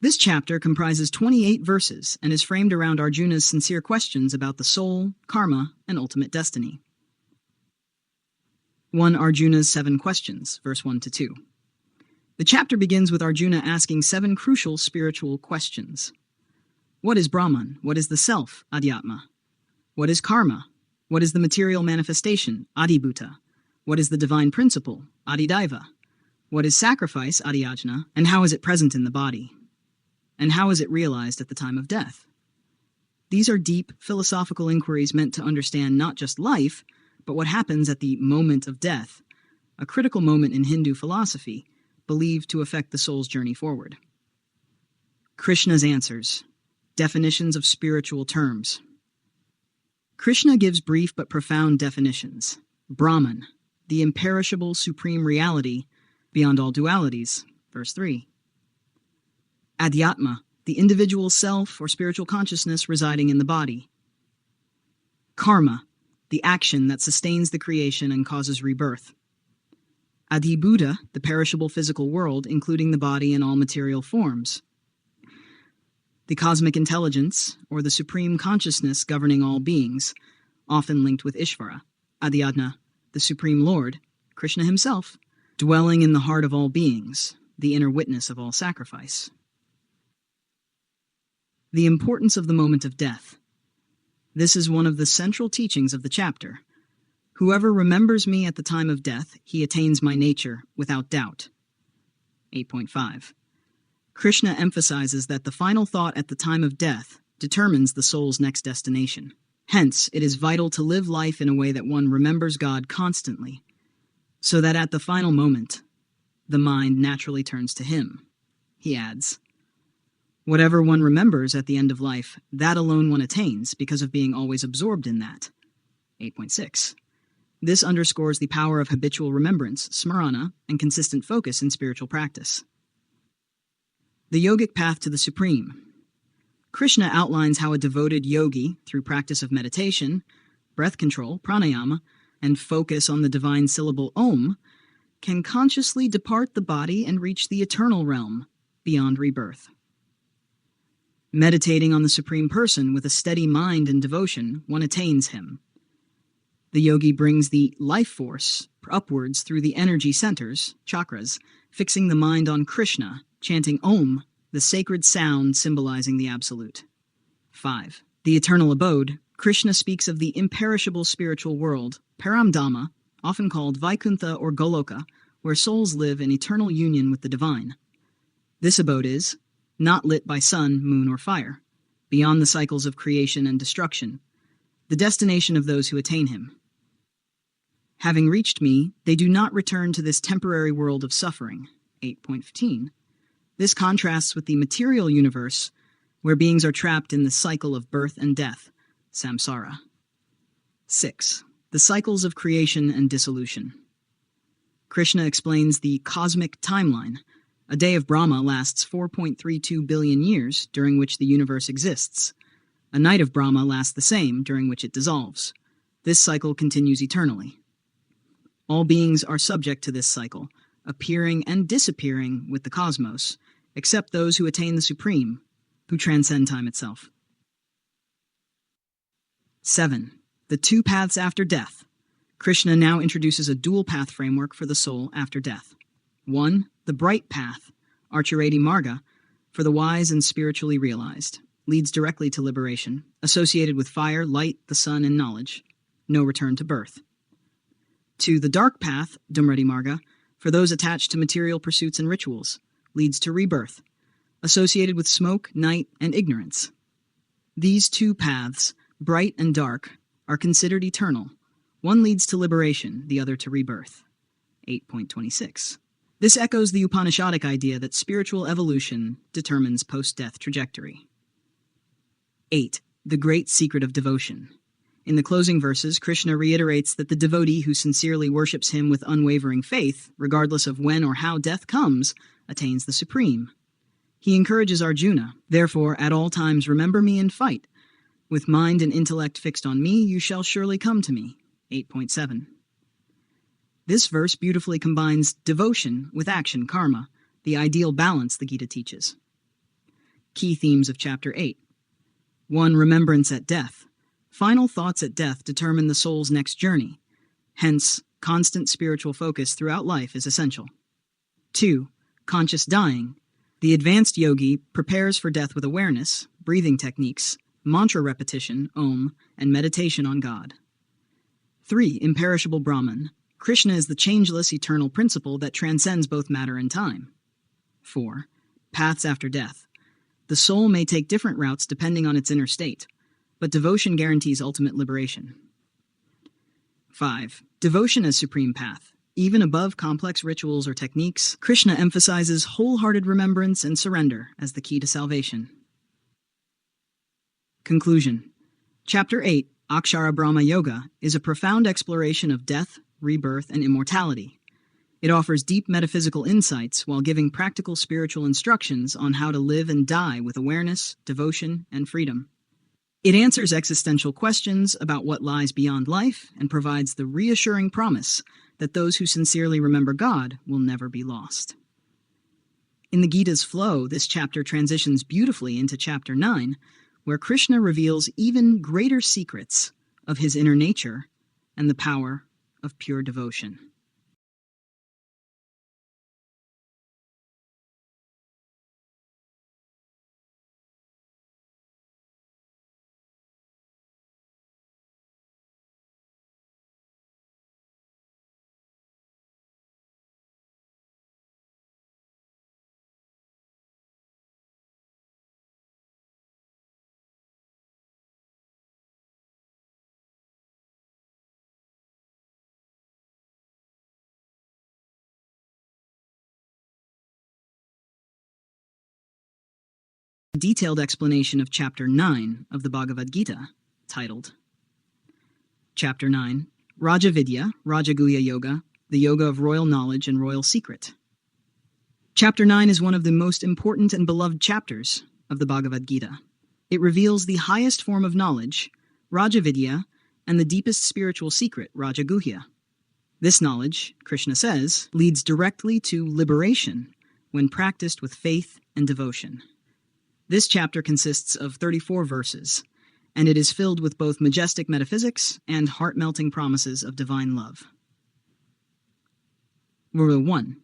This chapter comprises 28 verses and is framed around Arjuna's sincere questions about the soul, karma, and ultimate destiny. 1. Arjuna's 7 questions, verse 1-2. The chapter begins with Arjuna asking 7 crucial spiritual questions. What is Brahman? What is the self, Adhyatma? What is karma? What is the material manifestation, Adibhuta? What is the divine principle, Adidaiva? What is sacrifice, Adiyajna? And how is it present in the body? And how is it realized at the time of death? These are deep, philosophical inquiries meant to understand not just life, but what happens at the moment of death, a critical moment in Hindu philosophy, believed to affect the soul's journey forward. Krishna's answers. Definitions of spiritual terms. Krishna gives brief but profound definitions. Brahman, the imperishable supreme reality, beyond all dualities, verse 3. Adhyatma, the individual self or spiritual consciousness residing in the body. Karma, the action that sustains the creation and causes rebirth. Adhibuddha, the perishable physical world, including the body and all material forms. The cosmic intelligence, or the supreme consciousness governing all beings, often linked with Ishvara. Adhyatma, the supreme Lord, Krishna himself, dwelling in the heart of all beings, the inner witness of all sacrifice. The importance of the moment of death. This is one of the central teachings of the chapter. Whoever remembers me at the time of death, he attains my nature without doubt. 8.5. Krishna emphasizes that the final thought at the time of death determines the soul's next destination. Hence, it is vital to live life in a way that one remembers God constantly, so that at the final moment, the mind naturally turns to Him. He adds, whatever one remembers at the end of life, that alone one attains because of being always absorbed in that. 8.6. This underscores the power of habitual remembrance, smarana, and consistent focus in spiritual practice. The yogic path to the Supreme. Krishna outlines how a devoted yogi, through practice of meditation, breath control, pranayama, and focus on the divine syllable Om, can consciously depart the body and reach the eternal realm, beyond rebirth. Meditating on the Supreme Person with a steady mind and devotion, one attains Him. The yogi brings the life force upwards through the energy centers, chakras, fixing the mind on Krishna, chanting Om, the sacred sound symbolizing the Absolute. 5. The eternal abode. Krishna speaks of the imperishable spiritual world, Paramdhamma, often called Vaikuntha or Goloka, where souls live in eternal union with the divine. This abode is not lit by sun, moon, or fire, beyond the cycles of creation and destruction, the destination of those who attain Him. Having reached me, they do not return to this temporary world of suffering. 8.15. This contrasts with the material universe, where beings are trapped in the cycle of birth and death, samsara. 6. The cycles of creation and dissolution. Krishna explains the cosmic timeline. A day of Brahma lasts 4.32 billion years, during which the universe exists. A night of Brahma lasts the same, during which it dissolves. This cycle continues eternally. All beings are subject to this cycle, appearing and disappearing with the cosmos, except those who attain the Supreme, who transcend time itself. 7. The two paths after death. Krishna now introduces a dual path framework for the soul after death. 1. The bright path, Archareti Marga, for the wise and spiritually realized, leads directly to liberation, associated with fire, light, the sun, and knowledge. No return to birth. 2. The dark path, Dumrati Marga, for those attached to material pursuits and rituals, leads to rebirth, associated with smoke, night, and ignorance. These two paths, bright and dark, are considered eternal. One leads to liberation, the other to rebirth. 8.26. This echoes the Upanishadic idea that spiritual evolution determines post-death trajectory. 8. The great secret of devotion. In the closing verses, Krishna reiterates that the devotee who sincerely worships Him with unwavering faith, regardless of when or how death comes, attains the Supreme. He encourages Arjuna, therefore, at all times remember me and fight. With mind and intellect fixed on me, you shall surely come to me. 8.7. This verse beautifully combines devotion with action, karma, the ideal balance the Gita teaches. Key themes of Chapter 8. 1. Remembrance at death. Final thoughts at death determine the soul's next journey. Hence, constant spiritual focus throughout life is essential. 2. Conscious dying. The advanced yogi prepares for death with awareness, breathing techniques, mantra repetition, Om, and meditation on God. 3. Imperishable Brahman. Krishna is the changeless, eternal principle that transcends both matter and time. 4. Paths after death. The soul may take different routes depending on its inner state. but devotion guarantees ultimate liberation. 5. Devotion as supreme path. Even above complex rituals or techniques, Krishna emphasizes wholehearted remembrance and surrender as the key to salvation. Conclusion. Chapter 8, Akshara Brahma Yoga, is a profound exploration of death, rebirth, and immortality. It offers deep metaphysical insights while giving practical spiritual instructions on how to live and die with awareness, devotion, and freedom. It answers existential questions about what lies beyond life and provides the reassuring promise that those who sincerely remember God will never be lost. In the Gita's flow, this chapter transitions beautifully into Chapter 9, where Krishna reveals even greater secrets of his inner nature and the power of pure devotion. A detailed explanation of Chapter 9 of the Bhagavad Gita, titled Chapter 9, Raja Vidya, Rajaguhya Yoga, the Yoga of Royal Knowledge and Royal Secret. Chapter 9 is one of the most important and beloved chapters of the Bhagavad Gita. It reveals the highest form of knowledge, Raja Vidya, and the deepest spiritual secret, Rajaguhya. This knowledge, Krishna says, leads directly to liberation when practiced with faith and devotion. This chapter consists of 34 verses, and it is filled with both majestic metaphysics and heart-melting promises of divine love. Rule 1.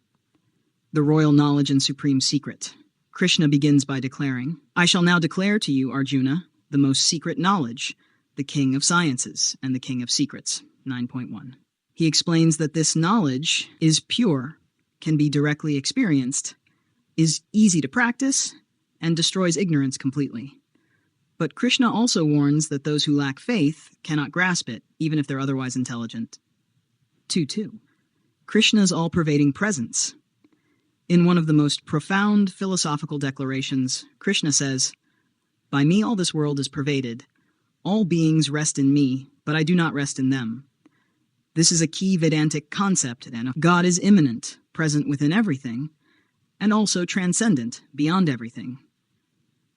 The Royal Knowledge and Supreme Secret. Krishna begins by declaring, "I shall now declare to you, Arjuna, the most secret knowledge, the king of sciences and the king of secrets." 9.1. He explains that this knowledge is pure, can be directly experienced, is easy to practice, and destroys ignorance completely. But Krishna also warns that those who lack faith cannot grasp it, even if they're otherwise intelligent. 2.2. Krishna's all-pervading presence. In one of the most profound philosophical declarations, Krishna says, "By me all this world is pervaded. All beings rest in me, but I do not rest in them." This is a key Vedantic concept, and God is immanent, present within everything, and also transcendent, beyond everything.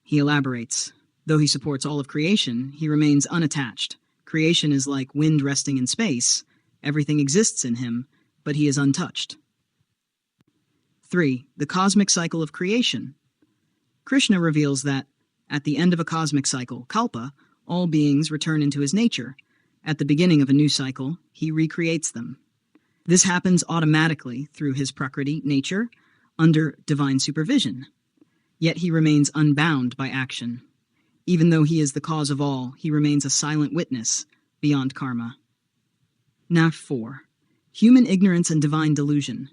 He elaborates, though he supports all of creation, he remains unattached. Creation is like wind resting in space. Everything exists in him, but he is untouched. 3. The cosmic cycle of creation. Krishna reveals that, at the end of a cosmic cycle, kalpa, all beings return into his nature. At the beginning of a new cycle, he recreates them. This happens automatically through his prakriti, nature, under divine supervision. Yet he remains unbound by action. Even though he is the cause of all, he remains a silent witness beyond karma. Now 4. Human ignorance and divine delusion.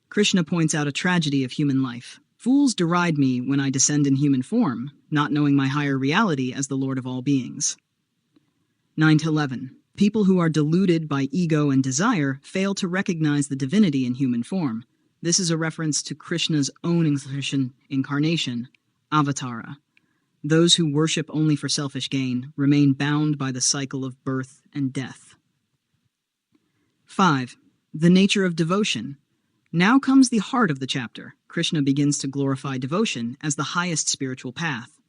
Krishna points out a tragedy of human life. Fools deride me when I descend in human form, not knowing my higher reality as the Lord of all beings. 9-11. People who are deluded by ego and desire fail to recognize the divinity in human form. This is a reference to Krishna's own incarnation, Avatara. Those who worship only for selfish gain remain bound by the cycle of birth and death. 5. The nature of devotion. Now comes the heart of the chapter. Krishna begins to glorify devotion as the highest spiritual path.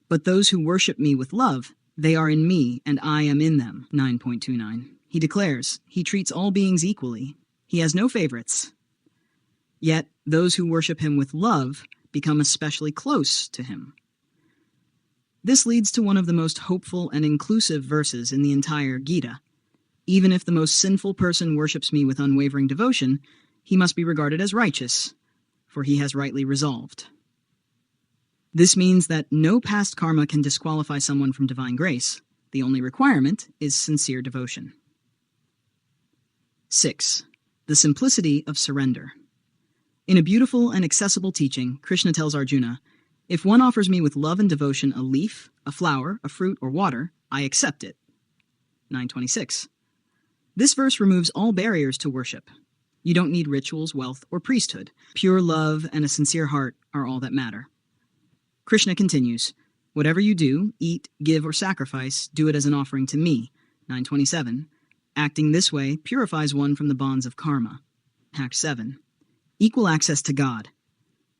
But those who worship me with love, they are in me and I am in them. 9.29. He declares, he treats all beings equally. He has no favorites. Yet, those who worship him with love become especially close to him. This leads to one of the most hopeful and inclusive verses in the entire Gita. Even if the most sinful person worships me with unwavering devotion, he must be regarded as righteous, for he has rightly resolved. This means that no past karma can disqualify someone from divine grace. The only requirement is sincere devotion. 6. The simplicity of surrender. In a beautiful and accessible teaching, Krishna tells Arjuna, If one offers me with love and devotion a leaf, a flower, a fruit, or water, I accept it. 926. This verse removes all barriers to worship. You don't need rituals, wealth, or priesthood. Pure love and a sincere heart are all that matter. Krishna continues, whatever you do, eat, give, or sacrifice, do it as an offering to me. 927. Acting this way purifies one from the bonds of karma. Act 7. Equal access to God.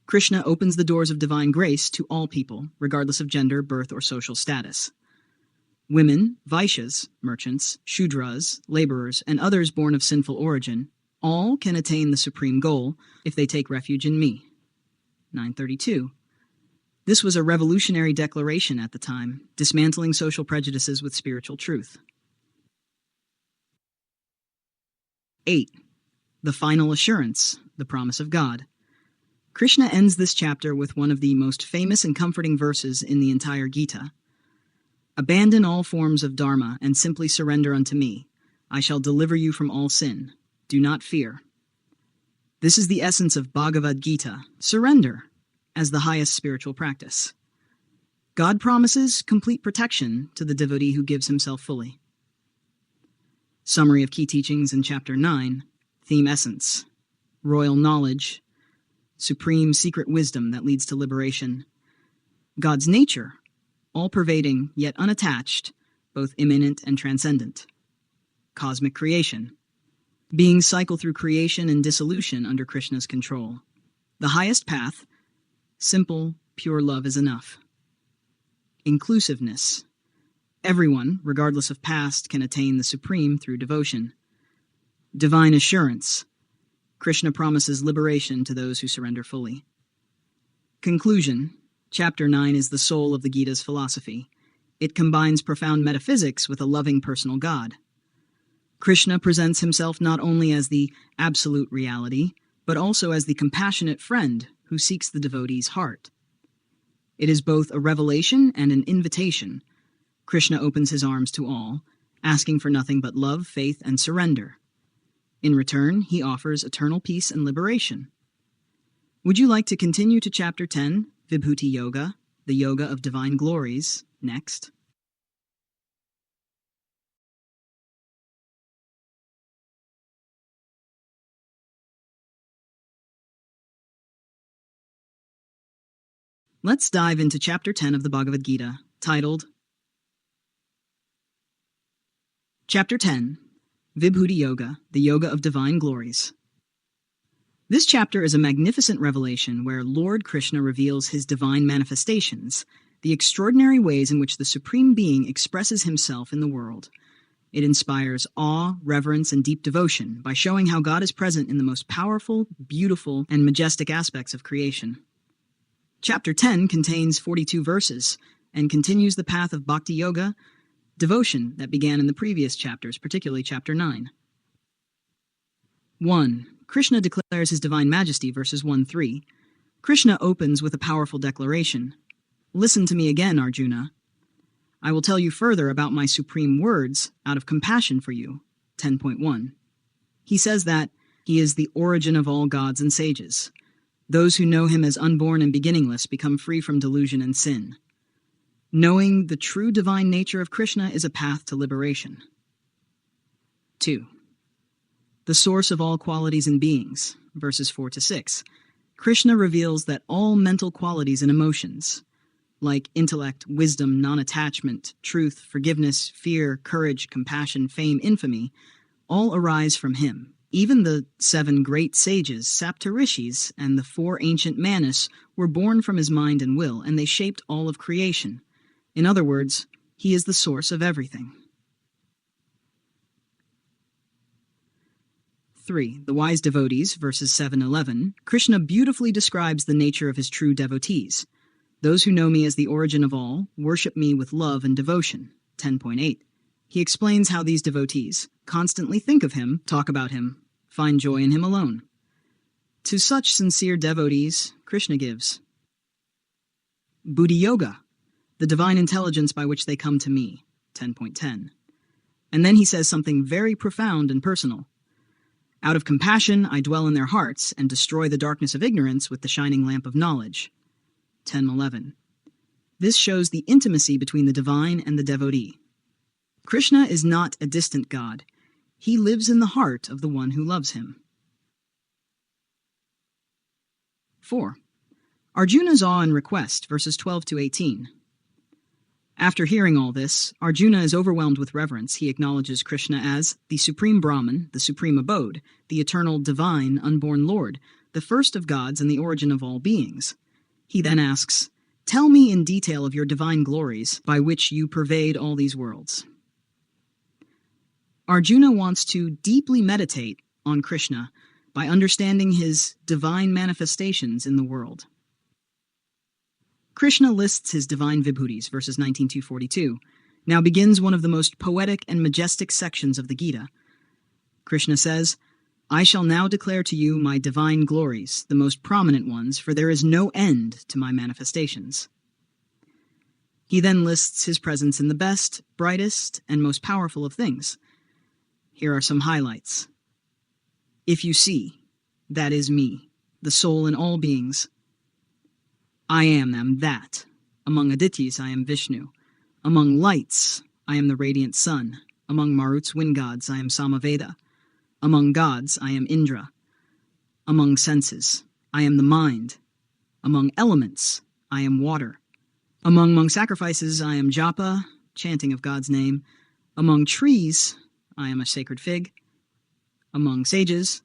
Krishna opens the doors of divine grace to all people, regardless of gender, birth, or social status. Women, Vaishyas, merchants, Shudras, laborers, and others born of sinful origin, all can attain the supreme goal if they take refuge in me. 932. This was a revolutionary declaration at the time, dismantling social prejudices with spiritual truth. 8. The final assurance, the promise of God. Krishna ends this chapter with one of the most famous and comforting verses in the entire Gita. Abandon all forms of dharma and simply surrender unto me. I shall deliver you from all sin. Do not fear. This is the essence of Bhagavad Gita, surrender, as the highest spiritual practice. God promises complete protection to the devotee who gives himself fully. Summary of key teachings in Chapter 9, theme essence, royal knowledge, supreme secret wisdom that leads to liberation, God's nature, all-pervading yet unattached, both immanent and transcendent, cosmic creation, beings cycle through creation and dissolution under Krishna's control. The highest path, simple, pure love is enough. Inclusiveness. Everyone, regardless of past, can attain the supreme through devotion. Divine assurance. Krishna promises liberation to those who surrender fully. Conclusion. Chapter 9 is the soul of the Gita's philosophy. It combines profound metaphysics with a loving personal God. Krishna presents himself not only as the absolute reality, but also as the compassionate friend who seeks the devotee's heart. It is both a revelation and an invitation. Krishna opens his arms to all, asking for nothing but love, faith, and surrender. In return, he offers eternal peace and liberation. Would you like to continue to Chapter 10, Vibhuti Yoga, the Yoga of Divine Glories, next? Let's dive into Chapter 10 of the Bhagavad Gita, titled Chapter 10, Vibhuti Yoga, the Yoga of Divine Glories. This chapter is a magnificent revelation where Lord Krishna reveals his divine manifestations, the extraordinary ways in which the Supreme Being expresses himself in the world. It inspires awe, reverence, and deep devotion by showing how God is present in the most powerful, beautiful, and majestic aspects of creation. Chapter 10 contains 42 verses and continues the path of bhakti yoga, devotion that began in the previous chapters, particularly Chapter 9. 1. Krishna declares his divine majesty, verses 1-3. Krishna opens with a powerful declaration. Listen to me again, Arjuna. I will tell you further about my supreme words out of compassion for you. 10.1. He says that he is the origin of all gods and sages. Those who know him as unborn and beginningless become free from delusion and sin. Knowing the true divine nature of Krishna is a path to liberation. 2. The source of all qualities and beings, verses 4-6. Krishna reveals that all mental qualities and emotions, like intellect, wisdom, non-attachment, truth, forgiveness, fear, courage, compassion, fame, infamy, all arise from him. Even the 7 great sages, Saptarishis, and the 4 ancient Manas were born from his mind and will, and they shaped all of creation. In other words, he is the source of everything. 3. The wise devotees, verses 7-11. Krishna beautifully describes the nature of his true devotees. Those who know me as the origin of all worship me with love and devotion. 10.8. He explains how these devotees constantly think of him, talk about him, find joy in him alone. To such sincere devotees, Krishna gives Buddhi Yoga, the divine intelligence by which they come to me. 10.10. And then he says something very profound and personal. Out of compassion, I dwell in their hearts and destroy the darkness of ignorance with the shining lamp of knowledge. 10:11. This shows the intimacy between the divine and the devotee. Krishna is not a distant God. He lives in the heart of the one who loves him. 4. Arjuna's awe and request, verses 12 to 18. After hearing all this, Arjuna is overwhelmed with reverence. He acknowledges Krishna as the supreme Brahman, the supreme abode, the eternal, divine, unborn Lord, the first of gods and the origin of all beings. He then asks, "Tell me in detail of your divine glories, by which you pervade all these worlds." Arjuna wants to deeply meditate on Krishna by understanding his divine manifestations in the world. Krishna lists his divine vibhutis, verses 19 to 42. Now begins one of the most poetic and majestic sections of the Gita. Krishna says, "I shall now declare to you my divine glories, the most prominent ones, for there is no end to my manifestations." He then lists his presence in the best, brightest, and most powerful of things. Here are some highlights. If you see, that is me, the soul in all beings. I am that. Among Adityas I am Vishnu. Among lights I am the radiant sun. Among Marut's wind gods I am Samaveda. Among gods I am Indra. Among senses I am the mind. Among elements I am water. Among sacrifices I am japa, chanting of God's name. Among trees I am a sacred fig. Among sages,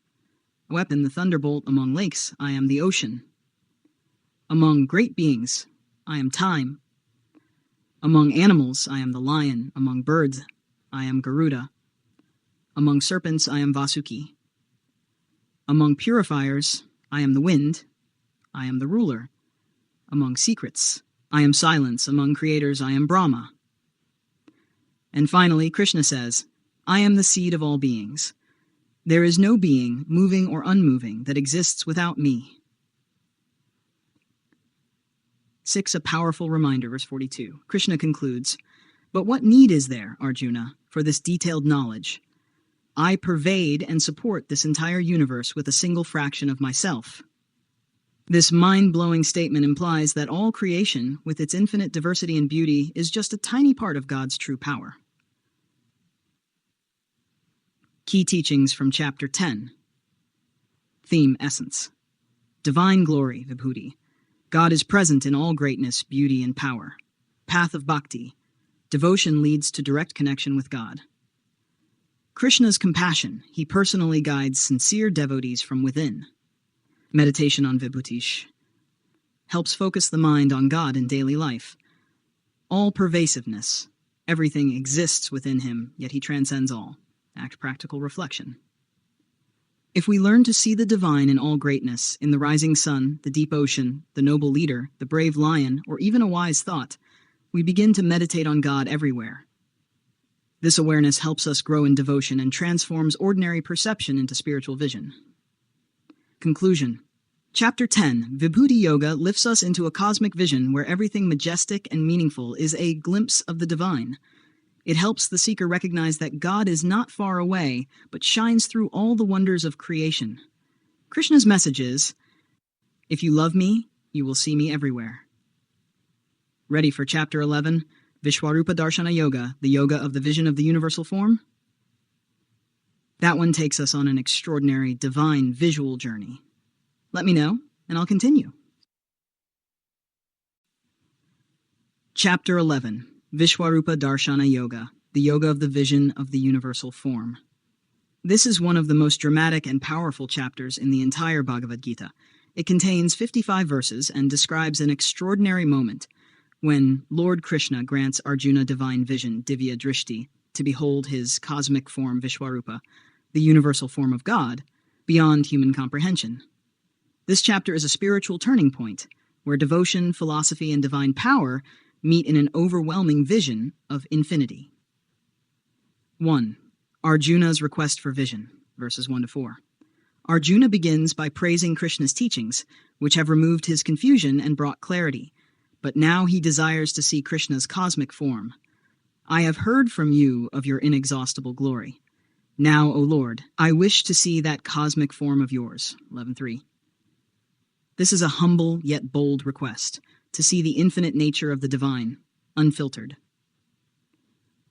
a weapon, the thunderbolt. Among lakes I am the ocean. Among great beings, I am time. Among animals, I am the lion. Among birds, I am Garuda. Among serpents, I am Vasuki. Among purifiers, I am the wind. I am the ruler. Among secrets, I am silence. Among creators, I am Brahma. And finally, Krishna says, I am the seed of all beings. There is no being, moving or unmoving, that exists without me. 6. A powerful reminder, verse 42. Krishna concludes, "But what need is there, Arjuna, for this detailed knowledge? I pervade and support this entire universe with a single fraction of myself." This mind-blowing statement implies that all creation, with its infinite diversity and beauty, is just a tiny part of God's true power. Key teachings from Chapter 10. Theme, essence. Divine glory, Vibhuti. God is present in all greatness, beauty, and power. Path of bhakti. Devotion leads to direct connection with God. Krishna's compassion. He personally guides sincere devotees from within. Meditation on Vibhutish. Helps focus the mind on God in daily life. All-pervasiveness. Everything exists within him, yet he transcends all. Act practical reflection. If we learn to see the divine in all greatness, in the rising sun, the deep ocean, the noble leader, the brave lion, or even a wise thought, we begin to meditate on God everywhere. This awareness helps us grow in devotion and transforms ordinary perception into spiritual vision. Conclusion. Chapter 10, Vibhuti Yoga, lifts us into a cosmic vision where everything majestic and meaningful is a glimpse of the divine. It helps the seeker recognize that God is not far away, but shines through all the wonders of creation. Krishna's message is, if you love me, you will see me everywhere. Ready for Chapter 11, Vishwarupa Darshana Yoga, the yoga of the vision of the universal form? That one takes us on an extraordinary, divine, visual journey. Let me know, and I'll continue. Chapter 11. Vishwarupa Darshana Yoga, the yoga of the vision of the universal form. This is one of the most dramatic and powerful chapters in the entire Bhagavad Gita. It contains 55 verses and describes an extraordinary moment when Lord Krishna grants Arjuna divine vision, Divya Drishti, to behold his cosmic form Vishwarupa, the universal form of God, beyond human comprehension. This chapter is a spiritual turning point, where devotion, philosophy, and divine power meet in an overwhelming vision of infinity. 1. Arjuna's request for vision, verses 1 to 4. Arjuna begins by praising Krishna's teachings, which have removed his confusion and brought clarity, but now he desires to see Krishna's cosmic form. I have heard from you of your inexhaustible glory. Now, O Lord, I wish to see that cosmic form of yours. 11.3. This is a humble yet bold request. to see the infinite nature of the divine, unfiltered.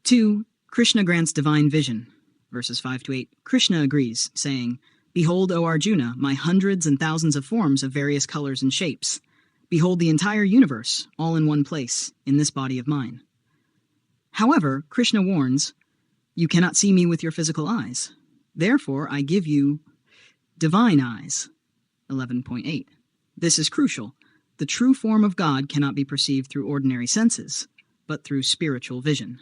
2. Krishna grants divine vision. Verses 5 to 8. Krishna agrees, saying, "Behold, O Arjuna, my hundreds and thousands of forms of various colors and shapes. Behold the entire universe, all in one place, in this body of mine." However, Krishna warns, "You cannot see me with your physical eyes. Therefore, I give you divine eyes." 11.8. This is crucial. The true form of God cannot be perceived through ordinary senses, but through spiritual vision.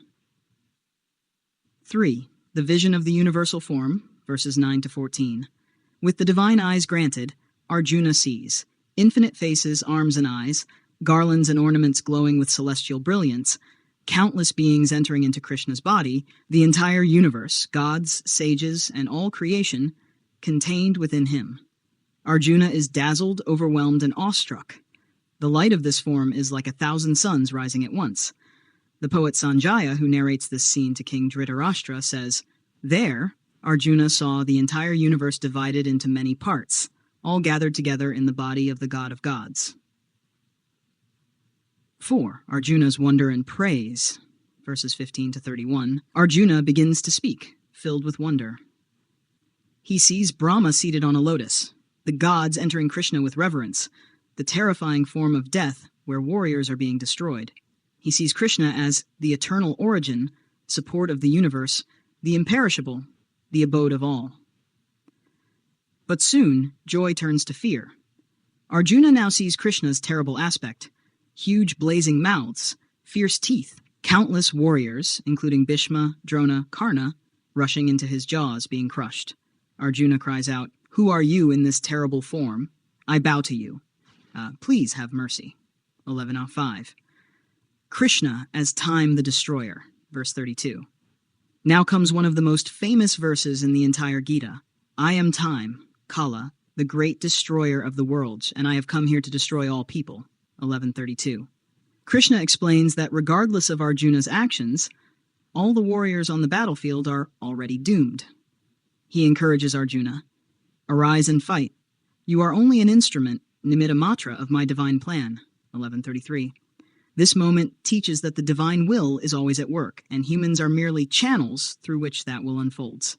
3. The vision of the universal form, verses 9 to 14. With the divine eyes granted, Arjuna sees infinite faces, arms, and eyes, garlands and ornaments glowing with celestial brilliance, countless beings entering into Krishna's body, the entire universe, gods, sages, and all creation, contained within him. Arjuna is dazzled, overwhelmed, and awestruck. The light of this form is like 1,000 suns rising at once. The poet Sanjaya, who narrates this scene to King Dhritarashtra, says, "There, Arjuna saw the entire universe divided into many parts, all gathered together in the body of the god of gods." 4. Arjuna's wonder and praise. Verses 15 to 31. Arjuna begins to speak, filled with wonder. He sees Brahma seated on a lotus, the gods entering Krishna with reverence, the terrifying form of death where warriors are being destroyed. He sees Krishna as the eternal origin, support of the universe, the imperishable, the abode of all. But soon, joy turns to fear. Arjuna now sees Krishna's terrible aspect: huge blazing mouths, fierce teeth, countless warriors, including Bhishma, Drona, Karna, rushing into his jaws, being crushed. Arjuna cries out, "Who are you in this terrible form? I bow to you. Please have mercy." 11.5. Krishna as Time the Destroyer. Verse 32. Now comes one of the most famous verses in the entire Gita. "I am Time, Kala, the great destroyer of the worlds, and I have come here to destroy all people." 11.32. Krishna explains that regardless of Arjuna's actions, all the warriors on the battlefield are already doomed. He encourages Arjuna, "Arise and fight. You are only an instrument, nimitta matra, of my divine plan." 11.33. This moment teaches that the divine will is always at work, and humans are merely channels through which that will unfolds.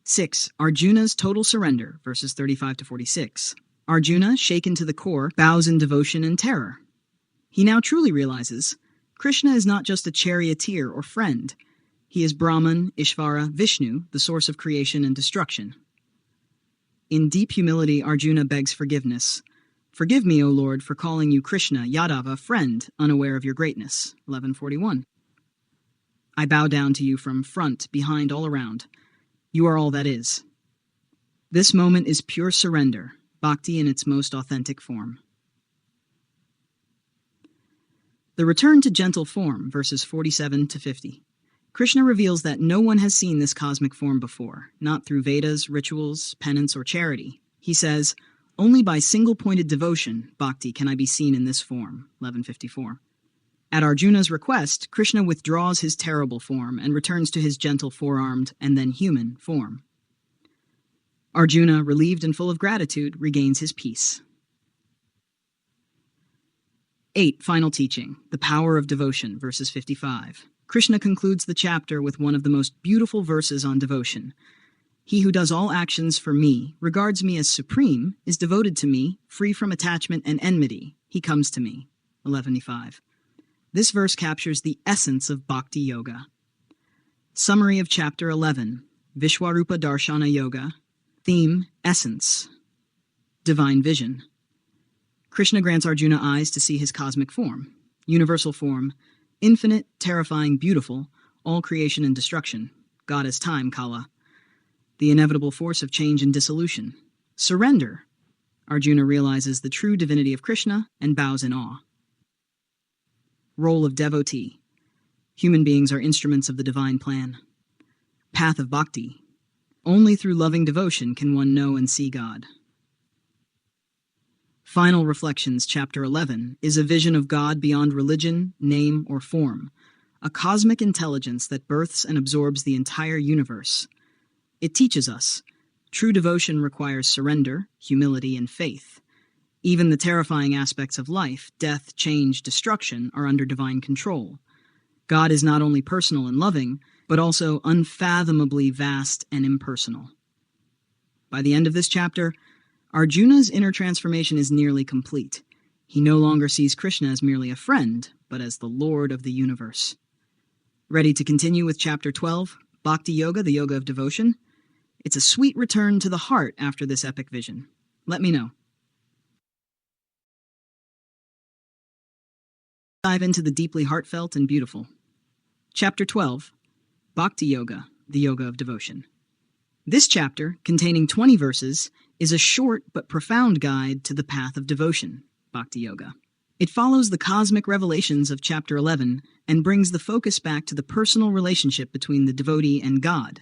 6. Arjuna's total surrender, verses 35 to 46. Arjuna, shaken to the core, bows in devotion and terror. He now truly realizes Krishna is not just a charioteer or friend. He is Brahman, Ishvara, Vishnu, the source of creation and destruction. In deep humility, Arjuna begs forgiveness. "Forgive me, O Lord, for calling you Krishna, Yadava, friend, unaware of your greatness." 11.41. "I bow down to you from front, behind, all around. You are all that is." This moment is pure surrender, bhakti in its most authentic form. The return to gentle form, verses 47 to 50. Krishna reveals that no one has seen this cosmic form before, not through Vedas, rituals, penance, or charity. He says, "Only by single-pointed devotion, bhakti, can I be seen in this form." 11.54. At Arjuna's request, Krishna withdraws his terrible form and returns to his gentle four-armed and then human form. Arjuna, relieved and full of gratitude, regains his peace. 8. Final teaching, the power of devotion, verses 55. Krishna concludes the chapter with one of the most beautiful verses on devotion. "He who does all actions for me, regards me as supreme, is devoted to me, free from attachment and enmity. He comes to me." 11.5. This verse captures the essence of Bhakti Yoga. Summary of Chapter 11, Vishwarupa Darshana Yoga. Theme, Essence. Divine Vision. Krishna grants Arjuna eyes to see his cosmic form, universal form, infinite, terrifying, beautiful, all creation and destruction, God as time, Kala, the inevitable force of change and dissolution. Surrender. Arjuna realizes the true divinity of Krishna and bows in awe. Role of devotee. Human beings are instruments of the divine plan. Path of bhakti. Only through loving devotion can one know and see God. Final Reflections, Chapter 11, is a vision of God beyond religion, name, or form, a cosmic intelligence that births and absorbs the entire universe. It teaches us, true devotion requires surrender, humility, and faith. Even the terrifying aspects of life, death, change, destruction, are under divine control. God is not only personal and loving, but also unfathomably vast and impersonal. By the end of this chapter, Arjuna's inner transformation is nearly complete. He no longer sees Krishna as merely a friend, but as the Lord of the universe. Ready to continue with Chapter 12, Bhakti Yoga, the Yoga of Devotion? It's a sweet return to the heart after this epic vision. Let me know. Dive into the deeply heartfelt and beautiful. Chapter 12, Bhakti Yoga, the Yoga of Devotion. This chapter, containing 20 verses, is a short but profound guide to the path of devotion, Bhakti Yoga. It follows the cosmic revelations of Chapter 11 and brings the focus back to the personal relationship between the devotee and God,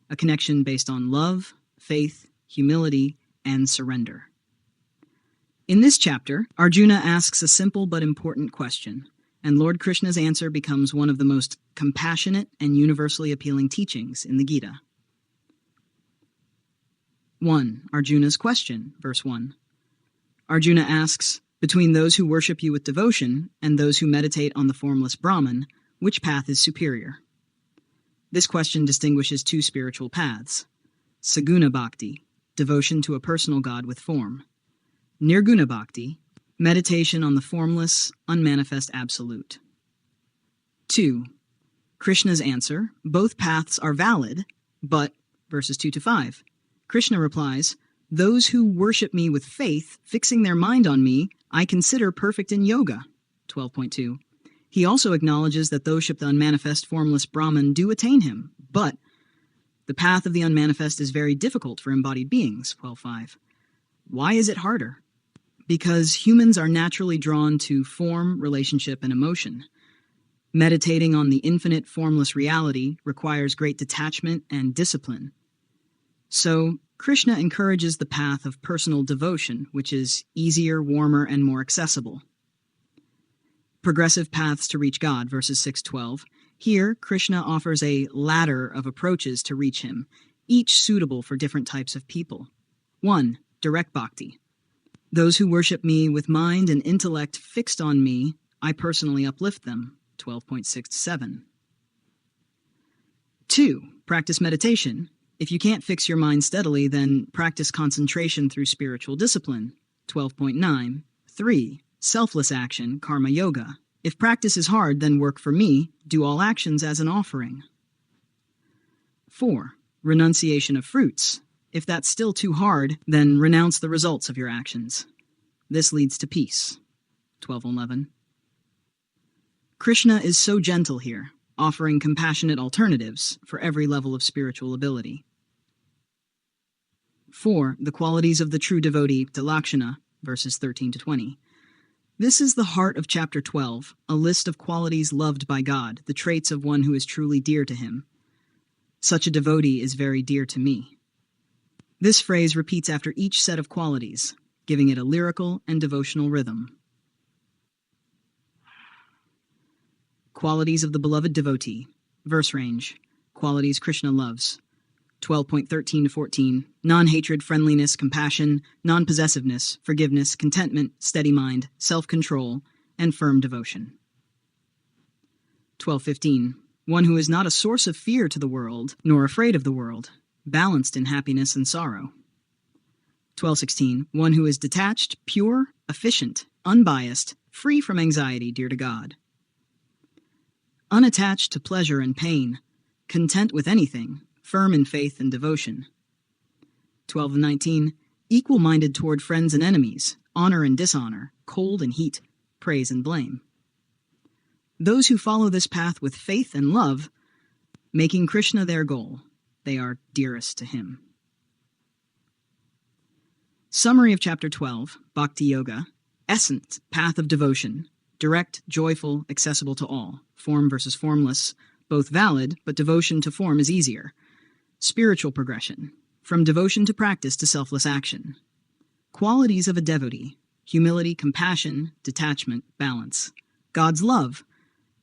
a connection based on love, faith, humility, and surrender. In this chapter, Arjuna asks a simple but important question, and Lord Krishna's answer becomes one of the most compassionate and universally appealing teachings in the Gita. 1. Arjuna's question, verse 1. Arjuna asks, between those who worship you with devotion and those who meditate on the formless Brahman, which path is superior? This question distinguishes two spiritual paths. Saguna Bhakti, devotion to a personal God with form. Nirguna Bhakti, meditation on the formless, unmanifest absolute. 2. Krishna's answer, both paths are valid, but, verses 2-5, Krishna replies, those who worship me with faith, fixing their mind on me, I consider perfect in yoga. 12.2. He also acknowledges that those who worship the unmanifest formless Brahman do attain him, but the path of the unmanifest is very difficult for embodied beings. 12.5. Why is it harder? Because humans are naturally drawn to form, relationship, and emotion. Meditating on the infinite formless reality requires great detachment and discipline. So, Krishna encourages the path of personal devotion, which is easier, warmer, and more accessible. Progressive paths to reach God, verses 6-12. Here, Krishna offers a ladder of approaches to reach him, each suitable for different types of people. 1. Direct bhakti. Those who worship me with mind and intellect fixed on me, I personally uplift them. 12.6-7. 2. Practice meditation. If you can't fix your mind steadily, then practice concentration through spiritual discipline. 12.9. 3. Selfless action, karma yoga. If practice is hard, then work for me, do all actions as an offering. 4. Renunciation of fruits. If that's still too hard, then renounce the results of your actions. This leads to peace. 12.11. Krishna is so gentle here, offering compassionate alternatives for every level of spiritual ability. 4. The qualities of the true devotee, Lakshana, verses 13-20. This is the heart of Chapter 12, a list of qualities loved by God, the traits of one who is truly dear to him. Such a devotee is very dear to me. This phrase repeats after each set of qualities, giving it a lyrical and devotional rhythm. Qualities of the beloved devotee. Verse range. Qualities Krishna loves. 12.13-14. Non-hatred, friendliness, compassion, non-possessiveness, forgiveness, contentment, steady mind, self-control, and firm devotion. 12.15. One who is not a source of fear to the world, nor afraid of the world, balanced in happiness and sorrow. 12.16. One who is detached, pure, efficient, unbiased, free from anxiety, dear to God. Unattached to pleasure and pain, content with anything, firm in faith and devotion. 12.19. Equal-minded toward friends and enemies, honor and dishonor, cold and heat, praise and blame. Those who follow this path with faith and love, making Krishna their goal, they are dearest to him. Summary of Chapter 12, Bhakti Yoga. Essence, path of devotion. Direct, joyful, accessible to all. Form versus formless, both valid, but devotion to form is easier. Spiritual progression, from devotion to practice to selfless action. Qualities of a devotee, humility, compassion, detachment, balance. God's love,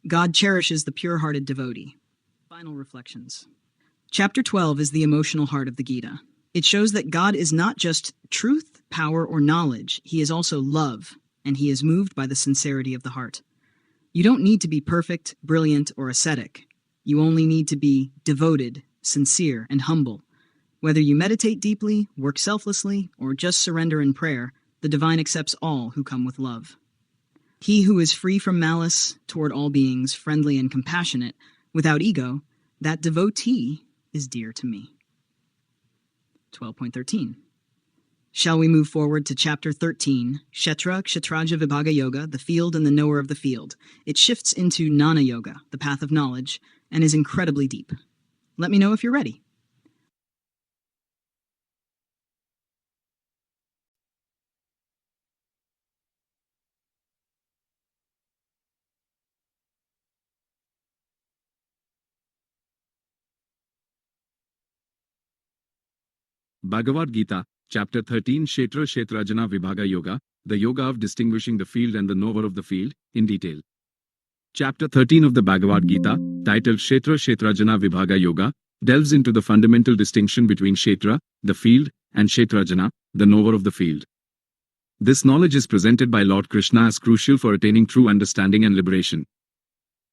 God cherishes the pure-hearted devotee. Final reflections. Chapter 12 is the emotional heart of the Gita. It shows that God is not just truth, power, or knowledge. He is also love, and he is moved by the sincerity of the heart. You don't need to be perfect, brilliant, or ascetic. You only need to be devoted, sincere, and humble. Whether you meditate deeply, work selflessly, or just surrender in prayer, the divine accepts all who come with love. He who is free from malice toward all beings, friendly and compassionate, without ego, that devotee is dear to me. 12.13. Shall we move forward to chapter 13, Kshetra, Kshetraja Vibhaga Yoga, the field and the knower of the field. It shifts into Jnana Yoga, the path of knowledge, and is incredibly deep. Let me know if you're ready. Bhagavad Gita, Chapter 13, Kshetra Kshetrajana Vibhaga Yoga, the yoga of distinguishing the field and the knower of the field, in detail. Chapter 13 of the Bhagavad Gita, titled Kshetra Kshetrajana Vibhaga Yoga, delves into the fundamental distinction between Kshetra, the field, and Kshetrajana, the knower of the field. This knowledge is presented by Lord Krishna as crucial for attaining true understanding and liberation.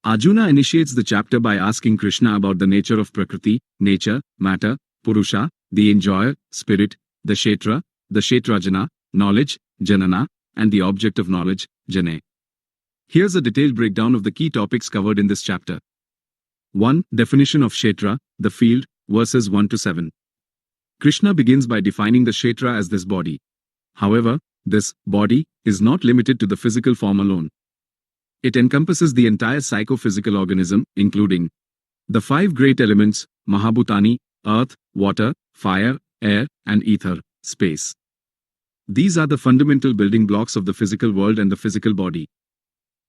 Arjuna initiates the chapter by asking Krishna about the nature of Prakriti, nature, matter, Purusha, the enjoyer, spirit, the Kshetrajana, knowledge, jnana, and the object of knowledge, jnana. Here's a detailed breakdown of the key topics covered in this chapter. 1. Definition of Kshetra, the field, verses 1 to 7. Krishna begins by defining the Kshetra as this body. However, this body is not limited to the physical form alone. It encompasses the entire psychophysical organism, including the 5 great elements, Mahabhutani, earth, water, fire, air, and ether, space. These are the fundamental building blocks of the physical world and the physical body.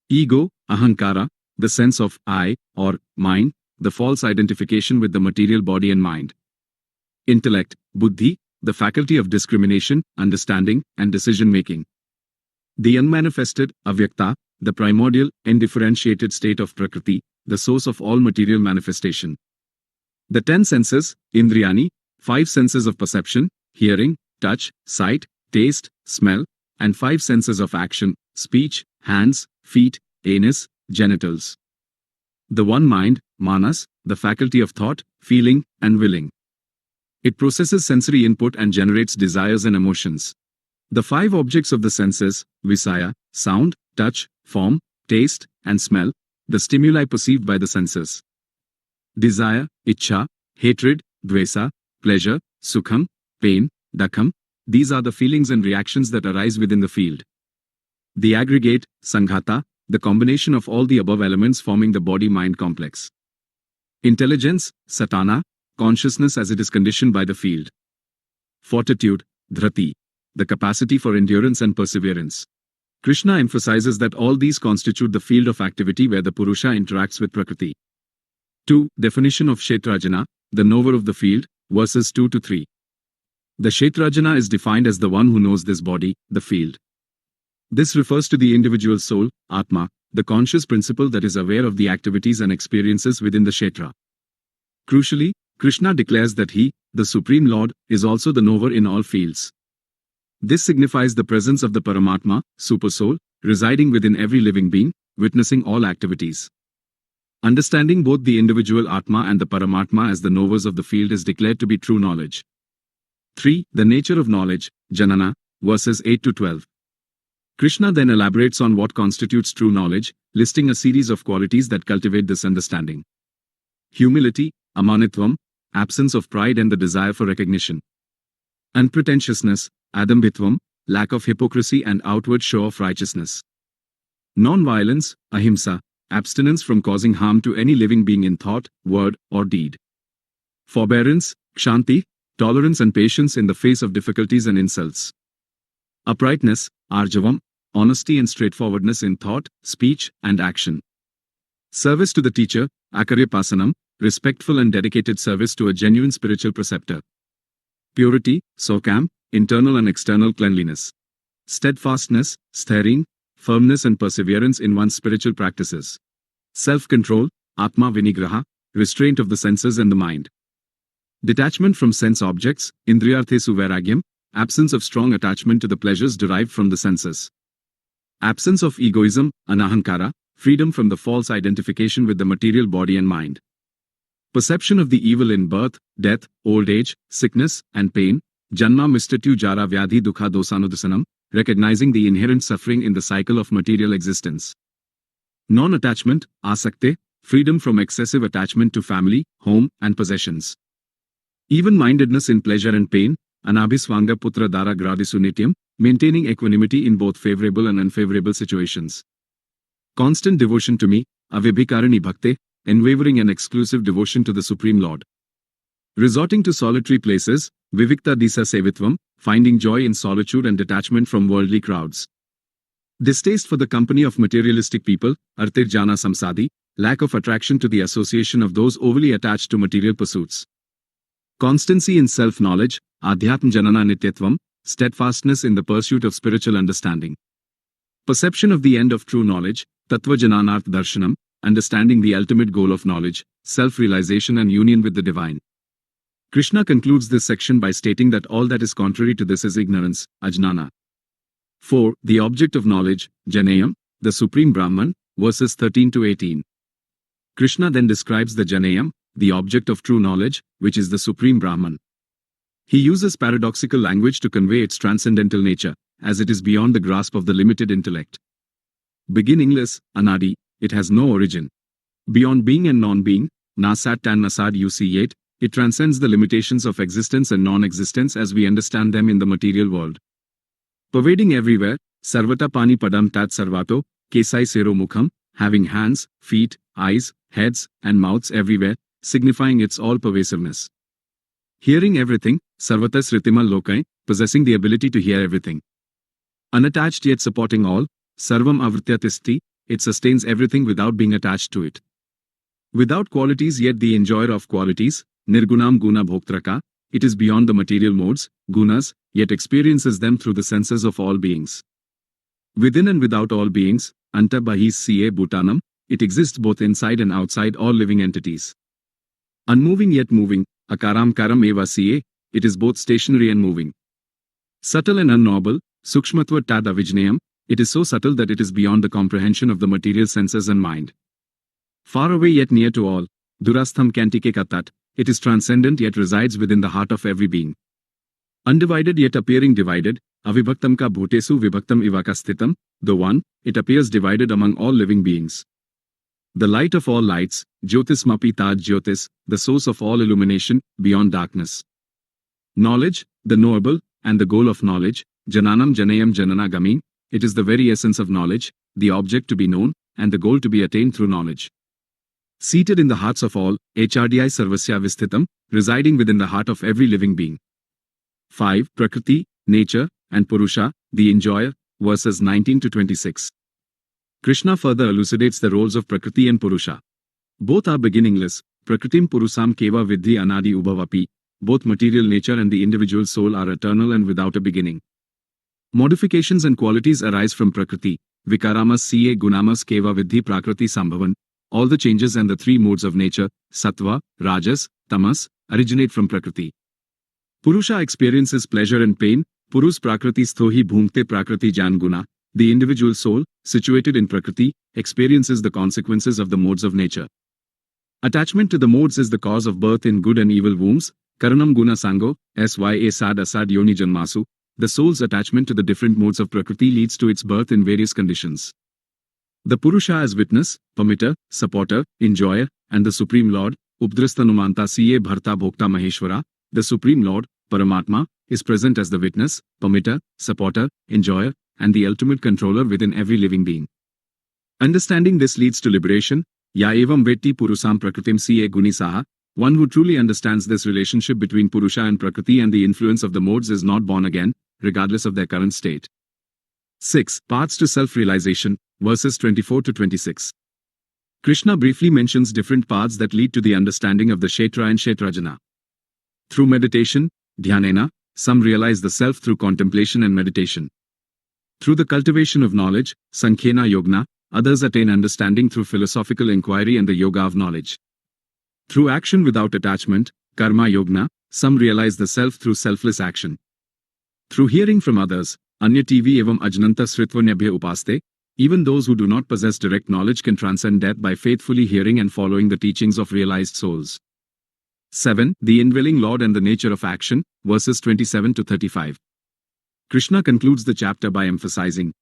Ego, ahankara, the sense of I, or mind, the false identification with the material body and mind. Intellect, buddhi, the faculty of discrimination, understanding, and decision-making. The unmanifested, avyakta, the primordial, indifferentiated state of Prakriti, the source of all material manifestation. The 10 senses, indriyani, 5 senses of perception, hearing, touch, sight, taste, smell, and 5 senses of action, speech, hands, feet, anus, genitals. The one mind, manas, the faculty of thought, feeling, and willing. It processes sensory input and generates desires and emotions. The 5 objects of the senses, visaya, sound, touch, form, taste, and smell, the stimuli perceived by the senses. Desire, ichcha, hatred, dvesa, pleasure, sukham, pain, dukham, these are the feelings and reactions that arise within the field. The aggregate, sanghata, the combination of all the above elements forming the body-mind complex. Intelligence, satana, consciousness as it is conditioned by the field. Fortitude, dhrati, the capacity for endurance and perseverance. Krishna emphasizes that all these constitute the field of activity where the Purusha interacts with Prakriti. 2. Definition of Kshetrajana, the knower of the field, verses 2 to 3. The Kshetrajana is defined as the one who knows this body, the field. This refers to the individual soul, Atma, the conscious principle that is aware of the activities and experiences within the Kshetra. Crucially, Krishna declares that he, the Supreme Lord, is also the knower in all fields. This signifies the presence of the Paramatma, Supersoul, residing within every living being, witnessing all activities. Understanding both the individual Atma and the Paramatma as the knowers of the field is declared to be true knowledge. 3. The nature of knowledge, jnana, verses 8 to 12. Krishna then elaborates on what constitutes true knowledge, listing a series of qualities that cultivate this understanding. Humility, amanitvam, absence of pride and the desire for recognition. Unpretentiousness, adambhitvam, lack of hypocrisy and outward show of righteousness. Non-violence, ahimsa, abstinence from causing harm to any living being in thought, word, or deed. Forbearance, kshanti, tolerance and patience in the face of difficulties and insults. Uprightness, arjavam, honesty and straightforwardness in thought, speech, and action. Service to the teacher, akaryapasanam, respectful and dedicated service to a genuine spiritual preceptor. Purity, sokam, internal and external cleanliness. Steadfastness, stharin, firmness and perseverance in one's spiritual practices. Self-control, atma vinigraha, restraint of the senses and the mind. Detachment from sense objects, indriyarthesu vairagyam, absence of strong attachment to the pleasures derived from the senses. Absence of egoism, anahankara, freedom from the false identification with the material body and mind. Perception of the evil in birth, death, old age, sickness, and pain, janma mistrityu jara vyadhi dukha dosanudasanam, recognizing the inherent suffering in the cycle of material existence. Non-attachment, asakte, freedom from excessive attachment to family, home, and possessions. Even-mindedness in pleasure and pain, anabhisvanga putra dara gradisu nityam, maintaining equanimity in both favorable and unfavorable situations. Constant devotion to me, avibhikarani bhakte, unwavering and exclusive devotion to the Supreme Lord. Resorting to solitary places, vivikta disa sevitvam, finding joy in solitude and detachment from worldly crowds. Distaste for the company of materialistic people, artirjana samsadi, lack of attraction to the association of those overly attached to material pursuits. Constancy in self-knowledge, adhyatm jnana nityatvam, steadfastness in the pursuit of spiritual understanding. Perception of the end of true knowledge, tattva jananarth darshanam, understanding the ultimate goal of knowledge, self-realization and union with the divine. Krishna concludes this section by stating that all that is contrary to this is ignorance, ajnana. 4. The object of knowledge, Janayam, the Supreme Brahman, verses 13 to 18. Krishna then describes the Janayam, the object of true knowledge, which is the Supreme Brahman. He uses paradoxical language to convey its transcendental nature, as it is beyond the grasp of the limited intellect. Beginningless, anadi, it has no origin. Beyond being and non-being, nasat and nasad uc8, it transcends the limitations of existence and non-existence as we understand them in the material world. Pervading everywhere, sarvata pani padam tat sarvato, kesai sero mukham, having hands, feet, eyes, heads, and mouths everywhere, signifying its all-pervasiveness. Hearing everything, sarvatas ritima lokai, possessing the ability to hear everything. Unattached yet supporting all, sarvam avrityatisti, it sustains everything without being attached to it. Without qualities yet the enjoyer of qualities, nirgunam guna bhoktraka, it is beyond the material modes, gunas, yet experiences them through the senses of all beings. Within and without all beings, anta bahis ca bhutanam, it exists both inside and outside all living entities. Unmoving yet moving, akaram karam eva ca, it is both stationary and moving. Subtle and unknowable, sukshmatva tad avijnayam, it is so subtle that it is beyond the comprehension of the material senses and mind. Far away yet near to all, durastham kantike katat, it is transcendent yet resides within the heart of every being. Undivided yet appearing divided, avibhaktam ka bhutesu vibhaktam ivakastitam, the one, it appears divided among all living beings. The light of all lights, jyotismapi tad jyotis, the source of all illumination, beyond darkness. Knowledge, the knowable, and the goal of knowledge, jananam janayam jananagami, it is the very essence of knowledge, the object to be known, and the goal to be attained through knowledge. Seated in the hearts of all, HRDI sarvasya visthitam, residing within the heart of every living being. 5. Prakriti, nature, and Purusha, the enjoyer, verses 19 to 26. Krishna further elucidates the roles of Prakriti and Purusha. Both are beginningless, Prakritim Purusam Keva Vidhi Anadi Ubhavapi, both material nature and the individual soul are eternal and without a beginning. Modifications and qualities arise from Prakriti, Vikaramas ca Gunamas Keva Vidhi Prakriti Sambhavan, all the changes and the three modes of nature, Sattva, Rajas, Tamas, originate from Prakriti. Purusha experiences pleasure and pain, Purus Prakriti Sthohi Bhumte Prakriti Jan Guna, the individual soul, situated in Prakriti, experiences the consequences of the modes of nature. Attachment to the modes is the cause of birth in good and evil wombs, Karanam Guna Sango, Sya Sad Asad Yoni Janmasu, the soul's attachment to the different modes of Prakriti leads to its birth in various conditions. The Purusha as witness, permitter, supporter, enjoyer, and the Supreme Lord, Updrastanumanta ca Bharta Bhokta Maheshwara, the Supreme Lord, Paramatma, is present as the witness, permitter, supporter, enjoyer, and the ultimate controller within every living being. Understanding this leads to liberation. Ya evam vetti purusam prakritim ca gunisaha, one who truly understands this relationship between Purusha and Prakriti and the influence of the modes is not born again, regardless of their current state. 6. Paths to self-realization, verses 24 to 26. Krishna briefly mentions different paths that lead to the understanding of the Kshetra and Kshetrajana. Through meditation, dhyanena, some realize the self through contemplation and meditation. Through the cultivation of knowledge, sankhena yogna, others attain understanding through philosophical inquiry and the yoga of knowledge. Through action without attachment, karma yogna, some realize the self through selfless action. Through hearing from others, anya TV evam ajnanta sritvanyabhya upaste, even those who do not possess direct knowledge can transcend death by faithfully hearing and following the teachings of realized souls. 7. The indwelling Lord and the nature of action, verses 27 to 35. Krishna concludes the chapter by emphasizing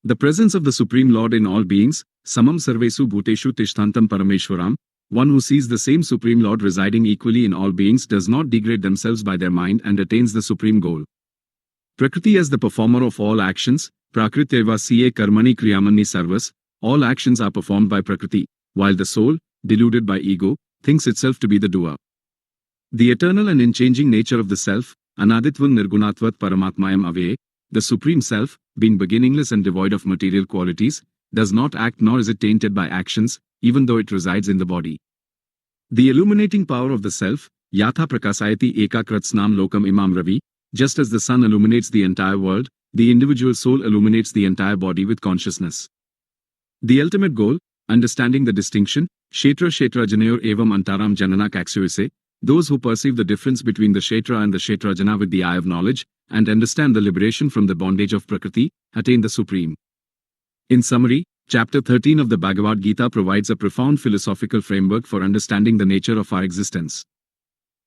the presence of the Supreme Lord in all beings, samam sarvesu bhuteshu tishthantam parameshwaram. One who sees the same Supreme Lord residing equally in all beings does not degrade themselves by their mind and attains the supreme goal. Prakriti as the performer of all actions, prakriteva ca karmani kriyamani sarvas, all actions are performed by Prakriti, while the soul, deluded by ego, thinks itself to be the doer. The eternal and unchanging nature of the self, anaditvan nirgunatvat paramatmayam avaye, the Supreme Self, being beginningless and devoid of material qualities, does not act nor is it tainted by actions, even though it resides in the body. The illuminating power of the self, yatha prakasayati ekakratsnam lokam imam ravi, just as the sun illuminates the entire world, the individual soul illuminates the entire body with consciousness. The ultimate goal, understanding the distinction, kshetra kshetrajanayor evam antaram jnana kaksuise, those who perceive the difference between the kshetra and the kshetrajana with the eye of knowledge, and understand the liberation from the bondage of Prakriti, attain the Supreme. In summary, Chapter 13 of the Bhagavad Gita provides a profound philosophical framework for understanding the nature of our existence.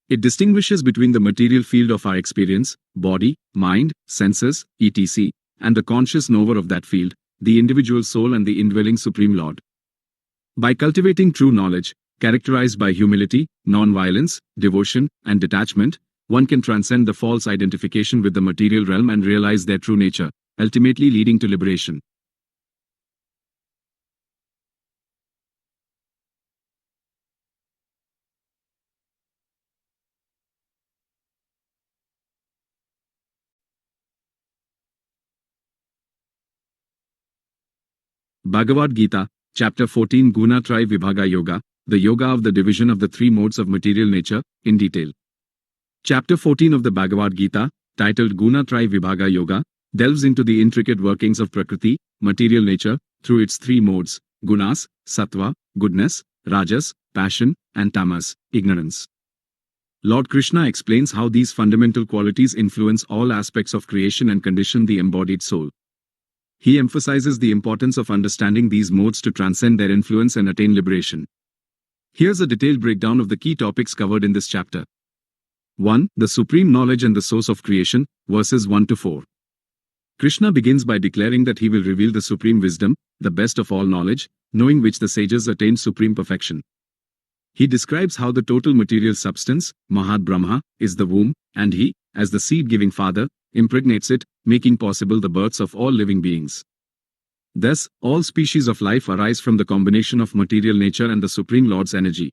It distinguishes between the material field of our experience, body, mind, senses, etc., and the conscious knower of that field, the individual soul and the indwelling Supreme Lord. By cultivating true knowledge, characterized by humility, non-violence, devotion, and detachment, one can transcend the false identification with the material realm and realize their true nature, ultimately leading to liberation. Bhagavad Gita, Chapter 14 Gunatraya Vibhaga Yoga, the Yoga of the division of the three modes of material nature, in detail. Chapter 14 of the Bhagavad Gita, titled Gunatraya Vibhaga Yoga, delves into the intricate workings of Prakriti, material nature, through its three modes, gunas, sattva, goodness, rajas, passion, and tamas, ignorance. Lord Krishna explains how these fundamental qualities influence all aspects of creation and condition the embodied soul. He emphasizes the importance of understanding these modes to transcend their influence and attain liberation. Here's a detailed breakdown of the key topics covered in this chapter. 1. The Supreme Knowledge and the Source of Creation, verses 1 to 4. Krishna begins by declaring that he will reveal the Supreme Wisdom, the best of all knowledge, knowing which the sages attain supreme perfection. He describes how the total material substance, Mahad Brahma, is the womb, and he, as the seed-giving father, impregnates it, making possible the births of all living beings. Thus, all species of life arise from the combination of material nature and the Supreme Lord's energy.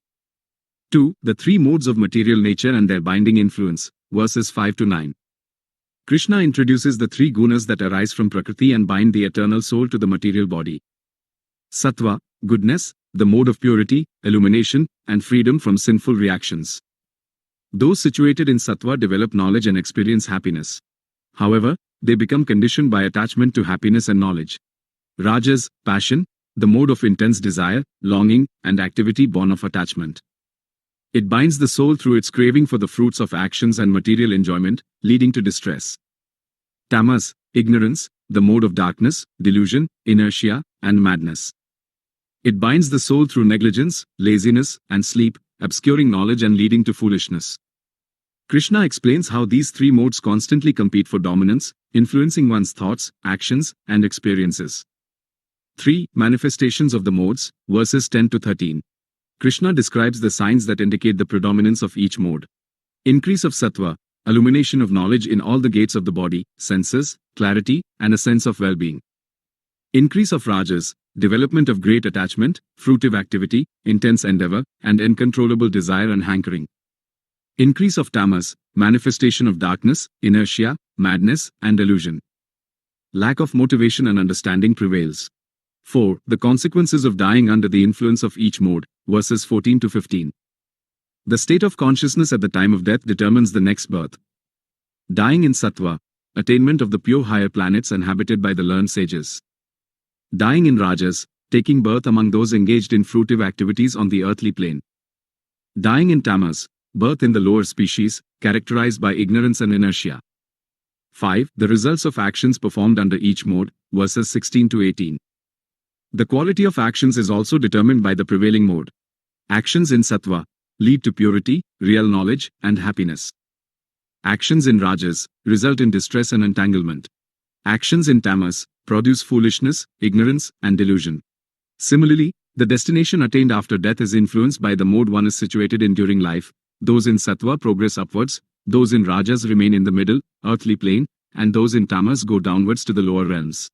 2. The three modes of material nature and their binding influence, verses 5 to 9. Krishna introduces the three gunas that arise from Prakriti and bind the eternal soul to the material body. Sattva, goodness, the mode of purity, illumination, and freedom from sinful reactions. Those situated in Sattva develop knowledge and experience happiness. However, they become conditioned by attachment to happiness and knowledge. Rajas, passion, the mode of intense desire, longing, and activity born of attachment. It binds the soul through its craving for the fruits of actions and material enjoyment, leading to distress. Tamas, ignorance, the mode of darkness, delusion, inertia, and madness. It binds the soul through negligence, laziness, and sleep, obscuring knowledge and leading to foolishness. Krishna explains how these three modes constantly compete for dominance, influencing one's thoughts, actions, and experiences. 3. Manifestations of the modes, verses 10 to 13. Krishna describes the signs that indicate the predominance of each mode. Increase of sattva, illumination of knowledge in all the gates of the body, senses, clarity, and a sense of well-being. Increase of rajas, development of great attachment, fruitive activity, intense endeavor, and uncontrollable desire and hankering. Increase of tamas, manifestation of darkness, inertia, madness, and delusion. Lack of motivation and understanding prevails. 4. The consequences of dying under the influence of each mode, verses 14 to 15. The state of consciousness at the time of death determines the next birth. Dying in sattva, attainment of the pure higher planets inhabited by the learned sages. Dying in rajas, taking birth among those engaged in fruitive activities on the earthly plane. Dying in tamas, birth in the lower species, characterized by ignorance and inertia. 5. The results of actions performed under each mode, verses 16 to 18. The quality of actions is also determined by the prevailing mode. Actions in sattva lead to purity, real knowledge, and happiness. Actions in rajas result in distress and entanglement. Actions in tamas produce foolishness, ignorance, and delusion. Similarly, the destination attained after death is influenced by the mode one is situated in during life. Those in sattva progress upwards, those in rajas remain in the middle, earthly plane, and those in tamas go downwards to the lower realms.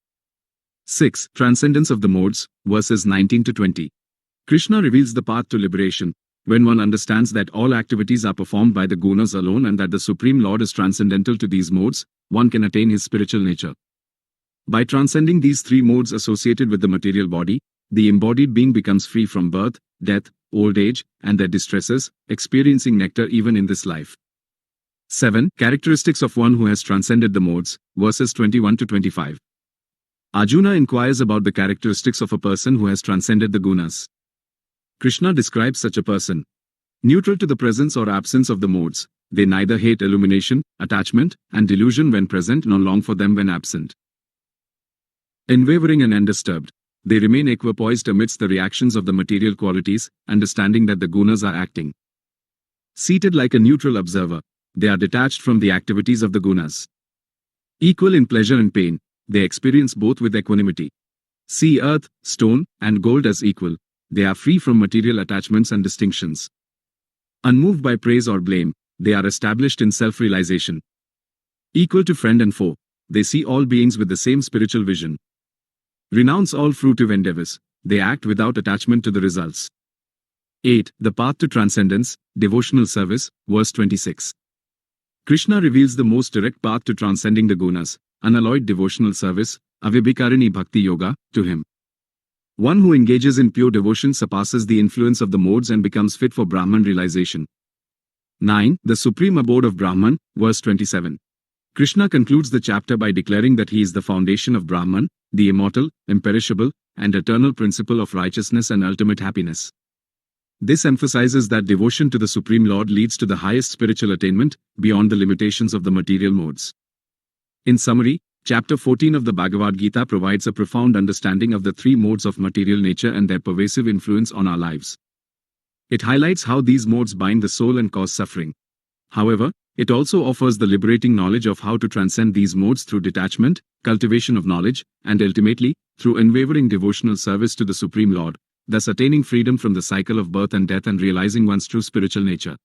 6. Transcendence of the modes, verses 19 to 20. Krishna reveals the path to liberation. When one understands that all activities are performed by the gunas alone and that the Supreme Lord is transcendental to these modes, one can attain his spiritual nature. By transcending these three modes associated with the material body, the embodied being becomes free from birth, death, old age, and their distresses, experiencing nectar even in this life. 7. Characteristics of one who has transcended the modes, verses 21 to 25. Arjuna inquires about the characteristics of a person who has transcended the gunas. Krishna describes such a person. Neutral to the presence or absence of the modes, they neither hate illumination, attachment, and delusion when present nor long for them when absent. Unwavering and undisturbed, they remain equipoised amidst the reactions of the material qualities, understanding that the gunas are acting. Seated like a neutral observer, they are detached from the activities of the gunas. Equal in pleasure and pain, they experience both with equanimity. See earth, stone, and gold as equal. They are free from material attachments and distinctions. Unmoved by praise or blame, they are established in self-realization. Equal to friend and foe, they see all beings with the same spiritual vision. Renounce all fruitive endeavors, they act without attachment to the results. 8. The path to transcendence, devotional service, verse 26. Krishna reveals the most direct path to transcending the gunas, unalloyed devotional service, avibhikarini bhakti yoga, to him. One who engages in pure devotion surpasses the influence of the modes and becomes fit for Brahman realization. 9. The supreme abode of Brahman, verse 27. Krishna concludes the chapter by declaring that he is the foundation of Brahman, the immortal, imperishable, and eternal principle of righteousness and ultimate happiness. This emphasizes that devotion to the Supreme Lord leads to the highest spiritual attainment, beyond the limitations of the material modes. In summary, Chapter 14 of the Bhagavad Gita provides a profound understanding of the three modes of material nature and their pervasive influence on our lives. It highlights how these modes bind the soul and cause suffering. However, it also offers the liberating knowledge of how to transcend these modes through detachment, cultivation of knowledge, and ultimately, through unwavering devotional service to the Supreme Lord, thus attaining freedom from the cycle of birth and death and realizing one's true spiritual nature.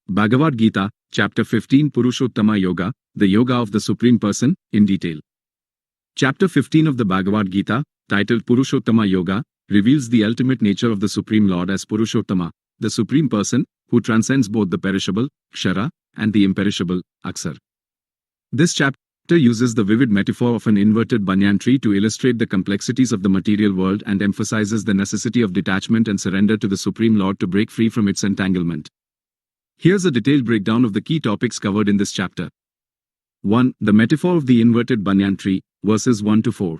Bhagavad Gita, Chapter 15 Purushottama Yoga, the Yoga of the Supreme Person, in detail. Chapter 15 of the Bhagavad Gita, titled Purushottama Yoga, reveals the ultimate nature of the Supreme Lord as Purushottama, the Supreme Person, who transcends both the perishable, Kshara, and the imperishable, Aksar. This chapter uses the vivid metaphor of an inverted banyan tree to illustrate the complexities of the material world and emphasizes the necessity of detachment and surrender to the Supreme Lord to break free from its entanglement. Here's a detailed breakdown of the key topics covered in this chapter. 1. The metaphor of the inverted banyan tree, verses 1 to 4.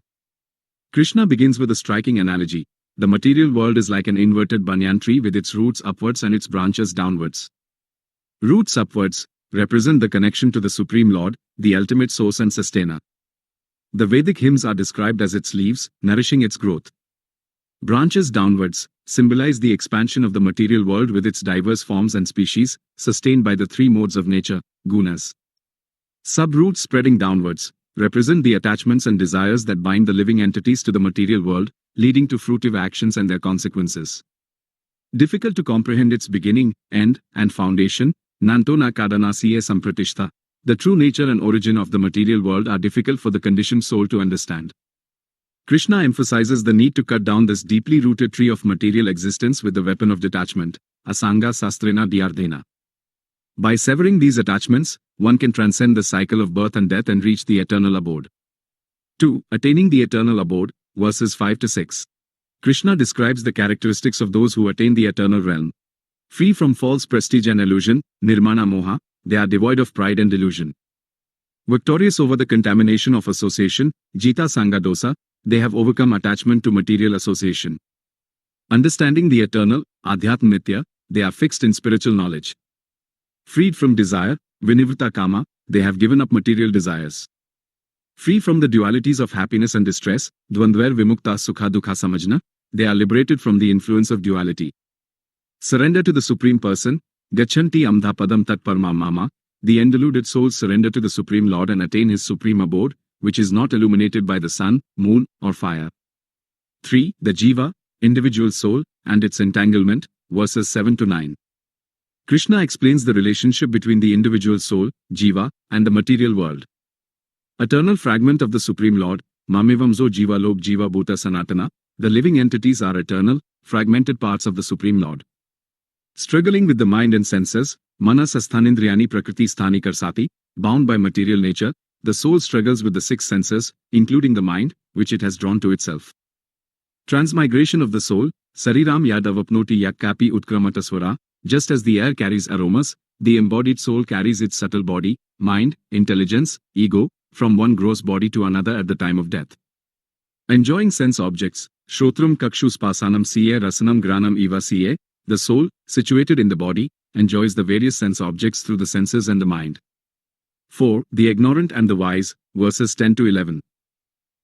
Krishna begins with a striking analogy. The material world is like an inverted banyan tree with its roots upwards and its branches downwards. Roots upwards represent the connection to the Supreme Lord, the ultimate source and sustainer. The Vedic hymns are described as its leaves, nourishing its growth. Branches downwards symbolize the expansion of the material world with its diverse forms and species, sustained by the three modes of nature, gunas. Subroots spreading downwards represent the attachments and desires that bind the living entities to the material world, leading to fruitive actions and their consequences. Difficult to comprehend its beginning, end, and foundation, Nantona Kadanasiye Sampratishta. The true nature and origin of the material world are difficult for the conditioned soul to understand. Krishna emphasizes the need to cut down this deeply rooted tree of material existence with the weapon of detachment, Asanga Sastrena Dhyardhena. By severing these attachments, one can transcend the cycle of birth and death and reach the eternal abode. 2. Attaining the eternal abode, verses 5-6. Krishna describes the characteristics of those who attain the eternal realm. Free from false prestige and illusion, nirmana moha, they are devoid of pride and delusion. Victorious over the contamination of association, jita sanga dosa, they have overcome attachment to material association. Understanding the eternal, adhyatma nitya, they are fixed in spiritual knowledge. Freed from desire, vinivrita kama, they have given up material desires. Free from the dualities of happiness and distress, dvandver vimukta sukha dukha samajna, they are liberated from the influence of duality. Surrender to the Supreme Person, gachanti amdha padam tat parma mama, the undeluded souls surrender to the Supreme Lord and attain His supreme abode, which is not illuminated by the sun, moon, or fire. 3. The jiva, individual soul, and its entanglement, verses 7-9. Krishna explains the relationship between the individual soul, jiva, and the material world. Eternal fragment of the Supreme Lord, mamivamzo jiva lok jiva bhuta sanatana, the living entities are eternal, fragmented parts of the Supreme Lord. Struggling with the mind and senses, manas asthanindriyani prakriti sthani karsati, bound by material nature, the soul struggles with the six senses, including the mind, which it has drawn to itself. Transmigration of the soul, sariram yadavapnoti yakkapi utkramataswara, just as the air carries aromas, the embodied soul carries its subtle body, mind, intelligence, ego, from one gross body to another at the time of death. Enjoying sense objects, shrotram kakshuspassanam siye rasanam granam eva siye, the soul, situated in the body, enjoys the various sense objects through the senses and the mind. 4. The ignorant and the wise, verses 10-11.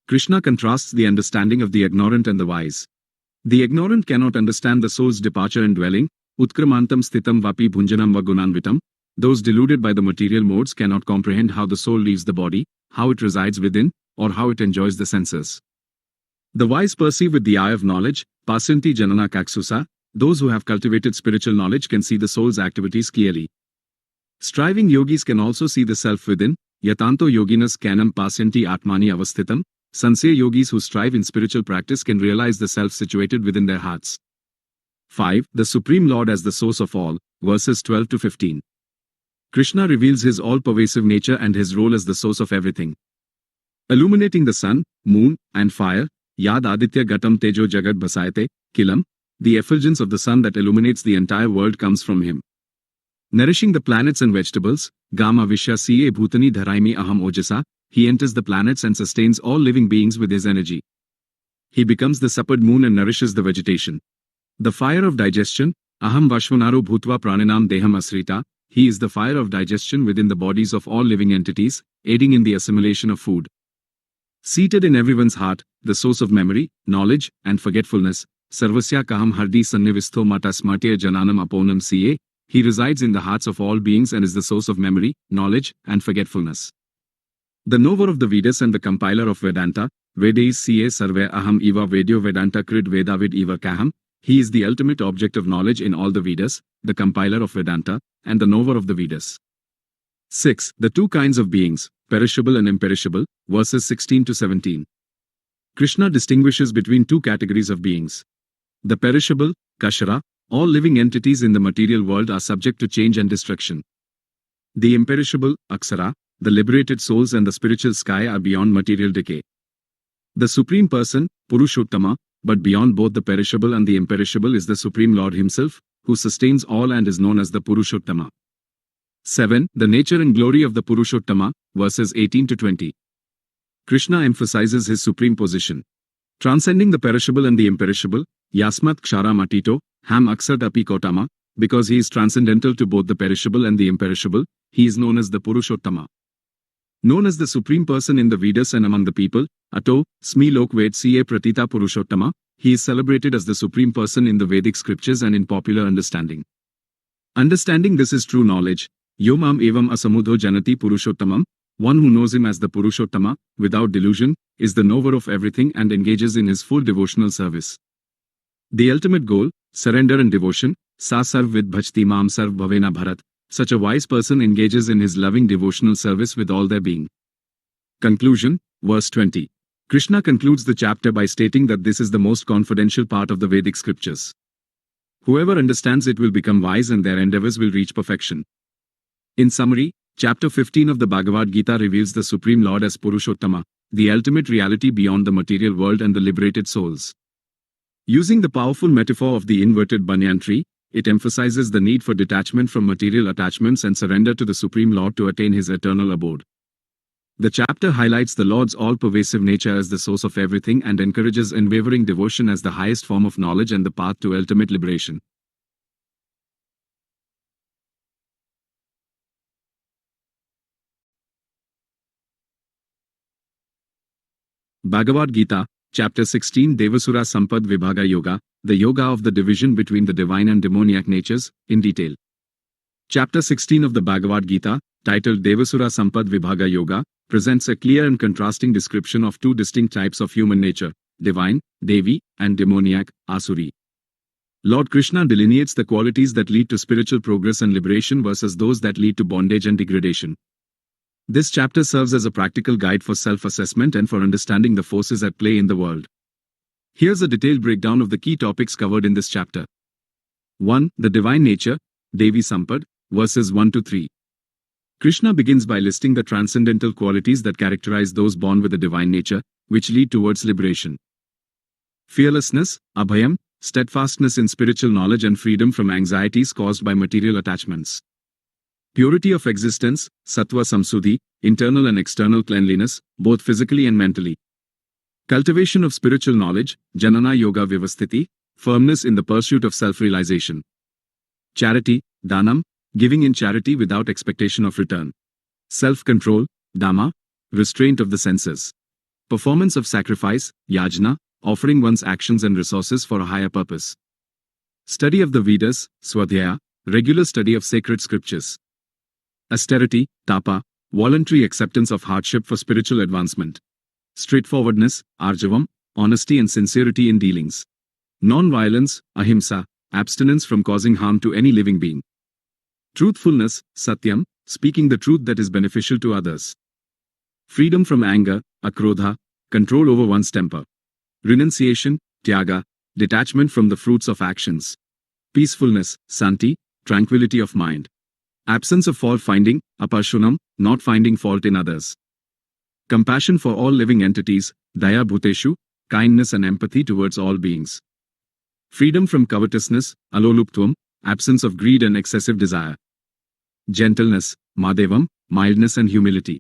Krishna contrasts the understanding of the ignorant and the wise. The ignorant cannot understand the soul's departure and dwelling, utkramantam sthitam vapi bhunjanam va gunanvitam. Those deluded by the material modes cannot comprehend how the soul leaves the body, how it resides within, or how it enjoys the senses. The wise perceive with the eye of knowledge, pasanti jnana kaksusa. Those who have cultivated spiritual knowledge can see the soul's activities clearly. Striving yogis can also see the self within, yatanto yoginas kanam pasyanti atmani avasthitam. Sincere yogis who strive in spiritual practice can realize the self situated within their hearts. 5. The Supreme Lord as the source of all, verses 12-15. Krishna reveals His all-pervasive nature and His role as the source of everything. Illuminating the sun, moon, and fire, yad aditya gatam tejo jagad bhasayate, kilam, the effulgence of the sun that illuminates the entire world comes from Him. Nourishing the planets and vegetables, gama vishya siye bhutani dharaimi aham ojasa, He enters the planets and sustains all living beings with His energy. He becomes the suppered moon and nourishes the vegetation. The fire of digestion, aham vashvanaro bhutva praninam deham asrita, He is the fire of digestion within the bodies of all living entities, aiding in the assimilation of food. Seated in everyone's heart, the source of memory, knowledge, and forgetfulness, sarvasya kaham hardi sannivisto mata smartya jananam aponam siye, He resides in the hearts of all beings and is the source of memory, knowledge, and forgetfulness. The knower of the Vedas and the compiler of Vedanta, Vedais siye sarve aham eva vedyo vedanta krid vedavid eva kaham, He is the ultimate object of knowledge in all the Vedas, the compiler of Vedanta, and the knower of the Vedas. 6. The two kinds of beings, perishable and imperishable, verses 16-17. Krishna distinguishes between two categories of beings. The perishable, kashara, all living entities in the material world are subject to change and destruction. The imperishable, aksara, the liberated souls and the spiritual sky are beyond material decay. The Supreme Person, Purushottama, but beyond both the perishable and the imperishable is the Supreme Lord Himself, who sustains all and is known as the Purushottama. 7. The nature and glory of the Purushottama, verses 18-20. Krishna emphasizes His supreme position. Transcending the perishable and the imperishable, Yasmat Kshara Matito, Ham Aksad Api Kotama, because He is transcendental to both the perishable and the imperishable, He is known as the Purushottama. Known as the Supreme Person in the Vedas and among the people, Ato, Smi Lokved Ca Pratita Purushottama, he is celebrated as the Supreme Person in the Vedic scriptures and in popular understanding. Understanding this is true knowledge. Yomam evam asamudho janati Purushottamam, one who knows him as the Purushottama, without delusion, is the knower of everything and engages in his full devotional service. The ultimate goal, surrender and devotion, sa sarv vid bhajti mam sarv bhavena bharat, such a wise person engages in his loving devotional service with all their being. Conclusion, verse 20. Krishna concludes the chapter by stating that this is the most confidential part of the Vedic scriptures. Whoever understands it will become wise and their endeavors will reach perfection. In summary, chapter 15 of the Bhagavad Gita reveals the Supreme Lord as Purushottama, the ultimate reality beyond the material world and the liberated souls. Using the powerful metaphor of the inverted banyan tree, it emphasizes the need for detachment from material attachments and surrender to the Supreme Lord to attain his eternal abode. The chapter highlights the Lord's all-pervasive nature as the source of everything and encourages unwavering devotion as the highest form of knowledge and the path to ultimate liberation. Bhagavad Gita, Chapter 16 Devasura Sampad Vibhaga Yoga, the Yoga of the division between the divine and demoniac natures, in detail. Chapter 16 of the Bhagavad Gita, titled Devasura Sampad Vibhaga Yoga, presents a clear and contrasting description of two distinct types of human nature, divine, Devi, and demoniac, Asuri. Lord Krishna delineates the qualities that lead to spiritual progress and liberation versus those that lead to bondage and degradation. This chapter serves as a practical guide for self-assessment and for understanding the forces at play in the world. Here's a detailed breakdown of the key topics covered in this chapter. 1. The divine nature, Devi Sampad, verses 1 to 3. Krishna begins by listing the transcendental qualities that characterize those born with a divine nature, which lead towards liberation. Fearlessness, Abhayam, steadfastness in spiritual knowledge and freedom from anxieties caused by material attachments. Purity of existence, Sattva Samsuddhi, internal and external cleanliness, both physically and mentally. Cultivation of spiritual knowledge, Jnana Yoga Vivasthiti, firmness in the pursuit of self-realization. Charity, Dhanam, giving in charity without expectation of return. Self-control, Dhamma, restraint of the senses. Performance of sacrifice, Yajna, offering one's actions and resources for a higher purpose. Study of the Vedas, Swadhyaya, regular study of sacred scriptures. Austerity, Tapa, voluntary acceptance of hardship for spiritual advancement. Straightforwardness, Arjavam, honesty and sincerity in dealings. Non-violence, Ahimsa, abstinence from causing harm to any living being. Truthfulness, Satyam, speaking the truth that is beneficial to others. Freedom from anger, Akrodha, control over one's temper. Renunciation, Tyaga, detachment from the fruits of actions. Peacefulness, Santi, tranquility of mind. Absence of fault-finding, Aparshunam, not finding fault in others. Compassion for all living entities, Daya Bhuteshu, kindness and empathy towards all beings. Freedom from covetousness, Aloluptvam, absence of greed and excessive desire. Gentleness, Madevam, mildness and humility.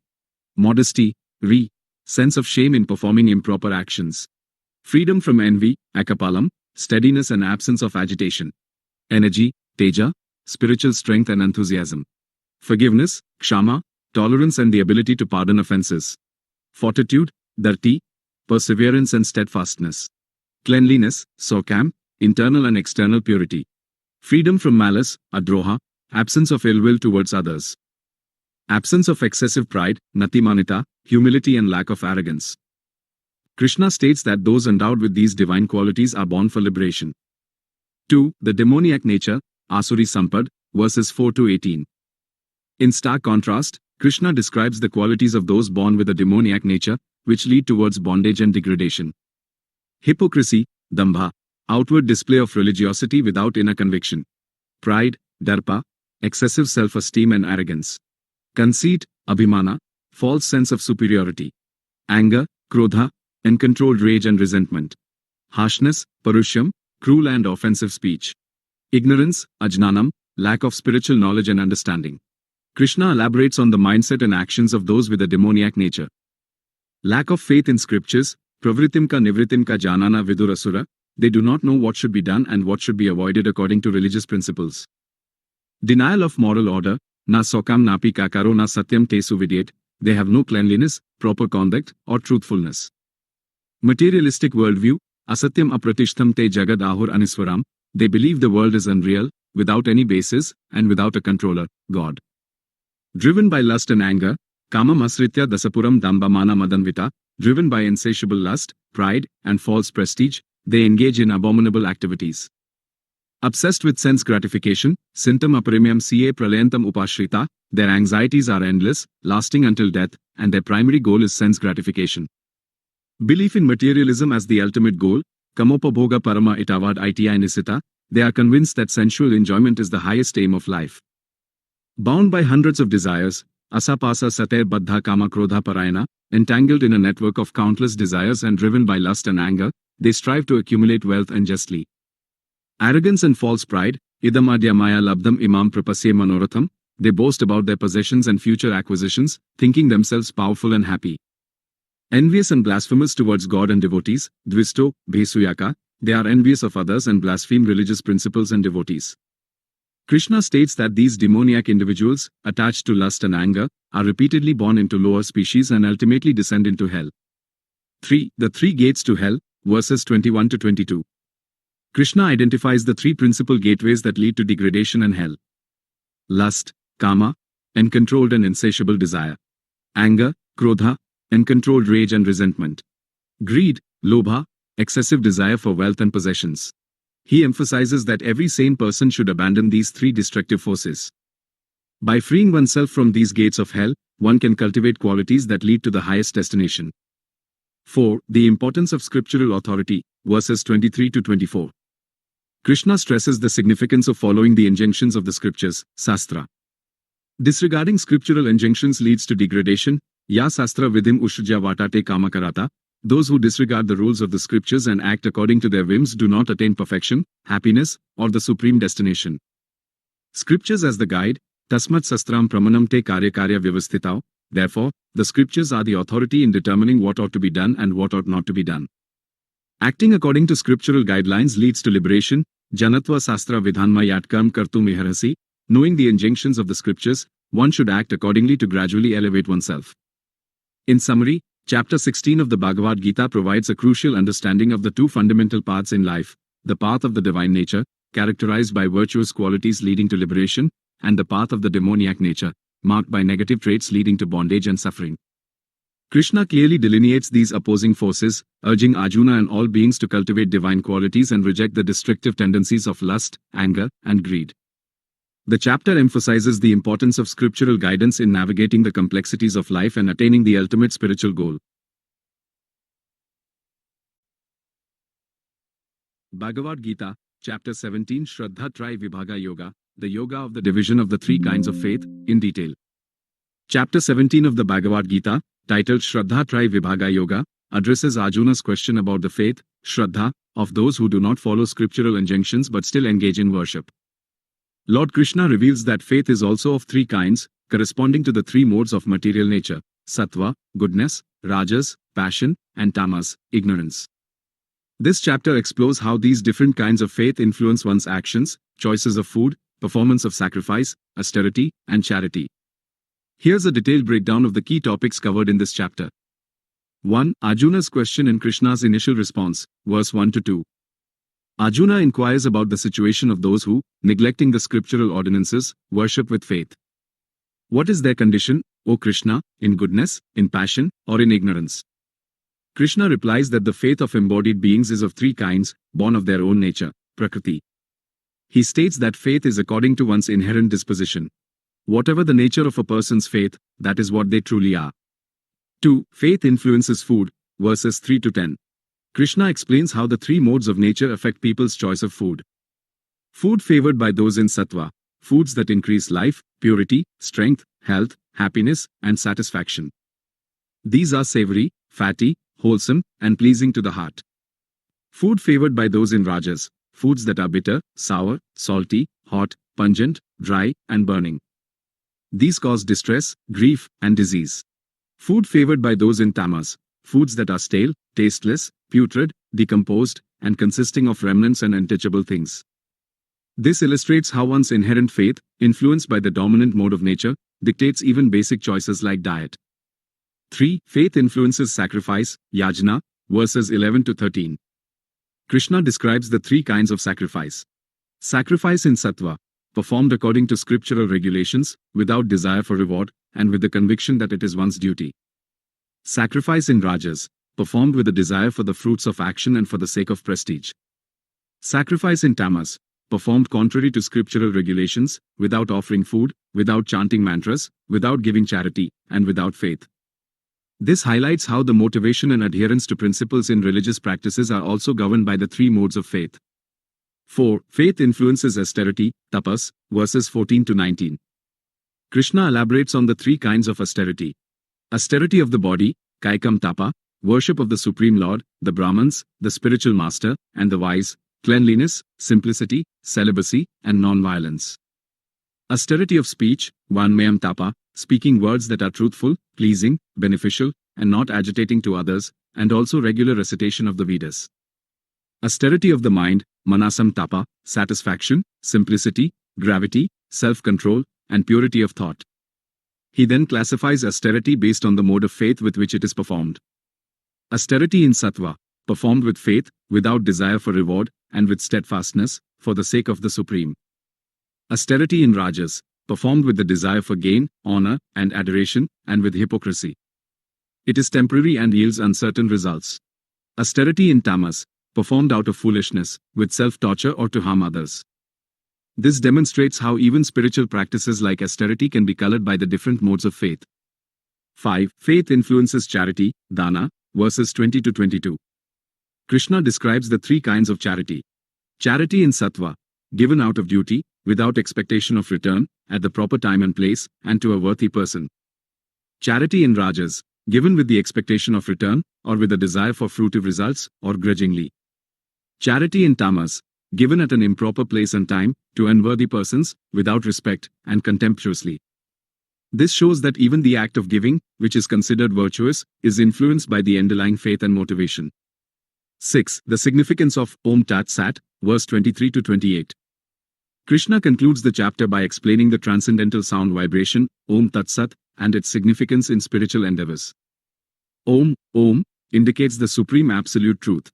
Modesty, Re, sense of shame in performing improper actions. Freedom from envy, Akapalam, steadiness and absence of agitation. Energy, Teja, spiritual strength and enthusiasm. Forgiveness, Kshama, tolerance and the ability to pardon offenses. Fortitude, Dharti, perseverance and steadfastness. Cleanliness, Sokam, internal and external purity. Freedom from malice, Adroha, absence of ill will towards others. Absence of excessive pride, Natimanita, humility and lack of arrogance. Krishna states that those endowed with these divine qualities are born for liberation. 2. The demoniac nature, Asuri Sampad, verses 4 to 18. In stark contrast, Krishna describes the qualities of those born with a demoniac nature, which lead towards bondage and degradation. Hypocrisy, Dambha, outward display of religiosity without inner conviction. Pride, Darpa, excessive self-esteem and arrogance. Conceit, Abhimana, false sense of superiority. Anger, Krodha, uncontrolled rage and resentment. Harshness, Parushyam, cruel and offensive speech. Ignorance, Ajnanam, lack of spiritual knowledge and understanding. Krishna elaborates on the mindset and actions of those with a demoniac nature. Lack of faith in scriptures, Pravritimka Nivritimka Janana Vidurasura, they do not know what should be done and what should be avoided according to religious principles. Denial of moral order, Na Sokam Napi Kakaro Na Satyam Te Suvidyet, they have no cleanliness, proper conduct, or truthfulness. Materialistic worldview, asatyam apratishtham te jagad ahur aniswaram, they believe the world is unreal, without any basis, and without a controller, God. Driven by lust and anger, kama masritya dasapuram dambamana madanvita, driven by insatiable lust, pride, and false prestige, they engage in abominable activities. Obsessed with sense gratification, sintam aparimyam ca pralayantam upashrita, their anxieties are endless, lasting until death, and their primary goal is sense gratification. Belief in materialism as the ultimate goal, kamopabhoga parama itavad iti nisita, they are convinced that sensual enjoyment is the highest aim of life. Bound by hundreds of desires, asapasa sater baddha kama krodha parayana, entangled in a network of countless desires and driven by lust and anger, they strive to accumulate wealth unjustly. Arrogance and false pride, idamadya maya labdham imam prapasye manoratham, they boast about their possessions and future acquisitions, thinking themselves powerful and happy. Envious and blasphemous towards God and devotees, dvisto, bhesuyaka, they are envious of others and blaspheme religious principles and devotees. Krishna states that these demoniac individuals, attached to lust and anger, are repeatedly born into lower species and ultimately descend into hell. 3. The three gates to hell, verses 21 to 22. Krishna identifies the three principal gateways that lead to degradation and hell. Lust, kama, uncontrolled and insatiable desire. Anger, krodha, uncontrolled rage and resentment. Greed, lobha, excessive desire for wealth and possessions. He emphasizes that every sane person should abandon these three destructive forces. By freeing oneself from these gates of hell, one can cultivate qualities that lead to the highest destination. 4. The importance of scriptural authority, verses 23 to 24. Krishna stresses the significance of following the injunctions of the scriptures, sastra. Disregarding scriptural injunctions leads to degradation, ya sastra vidhim ushja vatate kamakarata. Those who disregard the rules of the scriptures and act according to their whims do not attain perfection, happiness, or the supreme destination. Scriptures as the guide, tasmat sastram pramanam te karya vyavasthitao, therefore, the scriptures are the authority in determining what ought to be done and what ought not to be done. Acting according to scriptural guidelines leads to liberation, janatva sastra vidhanma yatkarm kartum iharasi, knowing the injunctions of the scriptures, one should act accordingly to gradually elevate oneself. In summary, Chapter 16 of the Bhagavad Gita provides a crucial understanding of the two fundamental paths in life, the path of the divine nature, characterized by virtuous qualities leading to liberation, and the path of the demoniac nature, marked by negative traits leading to bondage and suffering. Krishna clearly delineates these opposing forces, urging Arjuna and all beings to cultivate divine qualities and reject the destructive tendencies of lust, anger, and greed. The chapter emphasizes the importance of scriptural guidance in navigating the complexities of life and attaining the ultimate spiritual goal. Bhagavad Gita, Chapter 17, Shraddha Tri Vibhaga Yoga, the yoga of the division of the three kinds of faith, in detail. Chapter 17 of the Bhagavad Gita, titled Shraddha Tri Vibhaga Yoga, addresses Arjuna's question about the faith, Shraddha, of those who do not follow scriptural injunctions but still engage in worship. Lord Krishna reveals that faith is also of three kinds, corresponding to the three modes of material nature: sattva, goodness; rajas, passion; and tamas, ignorance. This chapter explores how these different kinds of faith influence one's actions, choices of food, performance of sacrifice, austerity, and charity. Here's a detailed breakdown of the key topics covered in this chapter. 1. Arjuna's question and Krishna's initial response, verse 1 to 2. Arjuna inquires about the situation of those who, neglecting the scriptural ordinances, worship with faith. What is their condition, O Krishna, in goodness, in passion, or in ignorance? Krishna replies that the faith of embodied beings is of three kinds, born of their own nature, prakriti. He states that faith is according to one's inherent disposition. Whatever the nature of a person's faith, that is what they truly are. 2. Faith influences food, verses 3 to 10. Krishna explains how the three modes of nature affect people's choice of food. Food favored by those in sattva, foods that increase life, purity, strength, health, happiness, and satisfaction. These are savory, fatty, wholesome, and pleasing to the heart. Food favored by those in rajas, foods that are bitter, sour, salty, hot, pungent, dry, and burning. These cause distress, grief, and disease. Food favored by those in tamas, foods that are stale, tasteless, putrid, decomposed, and consisting of remnants and untouchable things. This illustrates how one's inherent faith, influenced by the dominant mode of nature, dictates even basic choices like diet. 3. Faith influences sacrifice, yajna, verses 11 to 13. Krishna describes the three kinds of sacrifice. Sacrifice in sattva, performed according to scriptural regulations, without desire for reward, and with the conviction that it is one's duty. Sacrifice in rajas, performed with a desire for the fruits of action and for the sake of prestige. Sacrifice in tamas, performed contrary to scriptural regulations, without offering food, without chanting mantras, without giving charity, and without faith. This highlights how the motivation and adherence to principles in religious practices are also governed by the three modes of faith. 4. Faith influences austerity, tapas, verses 14 to 19. Krishna elaborates on the three kinds of austerity. Austerity of the body, kaikam tapa, worship of the Supreme Lord, the Brahmins, the spiritual master, and the wise, cleanliness, simplicity, celibacy, and non-violence. Austerity of speech, vanmayam tapa, speaking words that are truthful, pleasing, beneficial, and not agitating to others, and also regular recitation of the Vedas. Austerity of the mind, manasam tapa, satisfaction, simplicity, gravity, self-control, and purity of thought. He then classifies austerity based on the mode of faith with which it is performed. Austerity in sattva, performed with faith, without desire for reward, and with steadfastness, for the sake of the Supreme. Austerity in rajas, performed with the desire for gain, honor, and adoration, and with hypocrisy. It is temporary and yields uncertain results. Austerity in tamas, performed out of foolishness, with self-torture or to harm others. This demonstrates how even spiritual practices like austerity can be colored by the different modes of faith. 5. Faith influences charity, dana, verses 20 to 22. Krishna describes the three kinds of charity. Charity in sattva, given out of duty, without expectation of return, at the proper time and place, and to a worthy person. Charity in rajas, given with the expectation of return, or with a desire for fruitive results, or grudgingly. Charity in tamas, given at an improper place and time, to unworthy persons, without respect, and contemptuously. This shows that even the act of giving, which is considered virtuous, is influenced by the underlying faith and motivation. 6. The significance of Om Tat Sat, verse 23 to 28. Krishna concludes the chapter by explaining the transcendental sound vibration, Om Tat Sat, and its significance in spiritual endeavors. Om, Om, indicates the supreme absolute truth.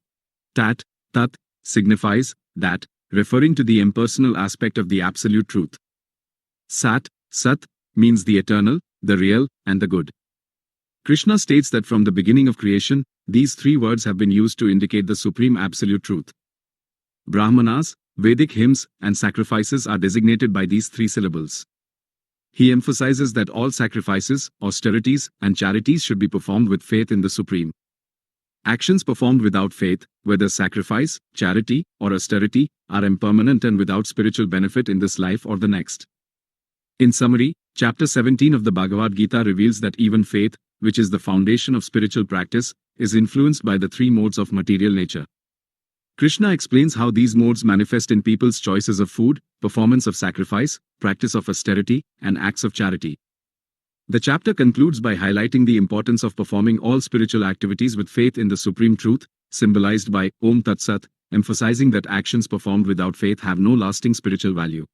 Tat, Tat, signifies that, referring to the impersonal aspect of the absolute truth. Sat, Sat, means the eternal, the real, and the good. Krishna states that from the beginning of creation, these three words have been used to indicate the supreme absolute truth. Brahmanas, Vedic hymns, and sacrifices are designated by these three syllables. He emphasizes that all sacrifices, austerities, and charities should be performed with faith in the Supreme. Actions performed without faith, whether sacrifice, charity, or austerity, are impermanent and without spiritual benefit in this life or the next. In summary, chapter 17 of the Bhagavad Gita reveals that even faith, which is the foundation of spiritual practice, is influenced by the three modes of material nature. Krishna explains how these modes manifest in people's choices of food, performance of sacrifice, practice of austerity, and acts of charity. The chapter concludes by highlighting the importance of performing all spiritual activities with faith in the supreme truth, symbolized by Om Tat Sat, emphasizing that actions performed without faith have no lasting spiritual value.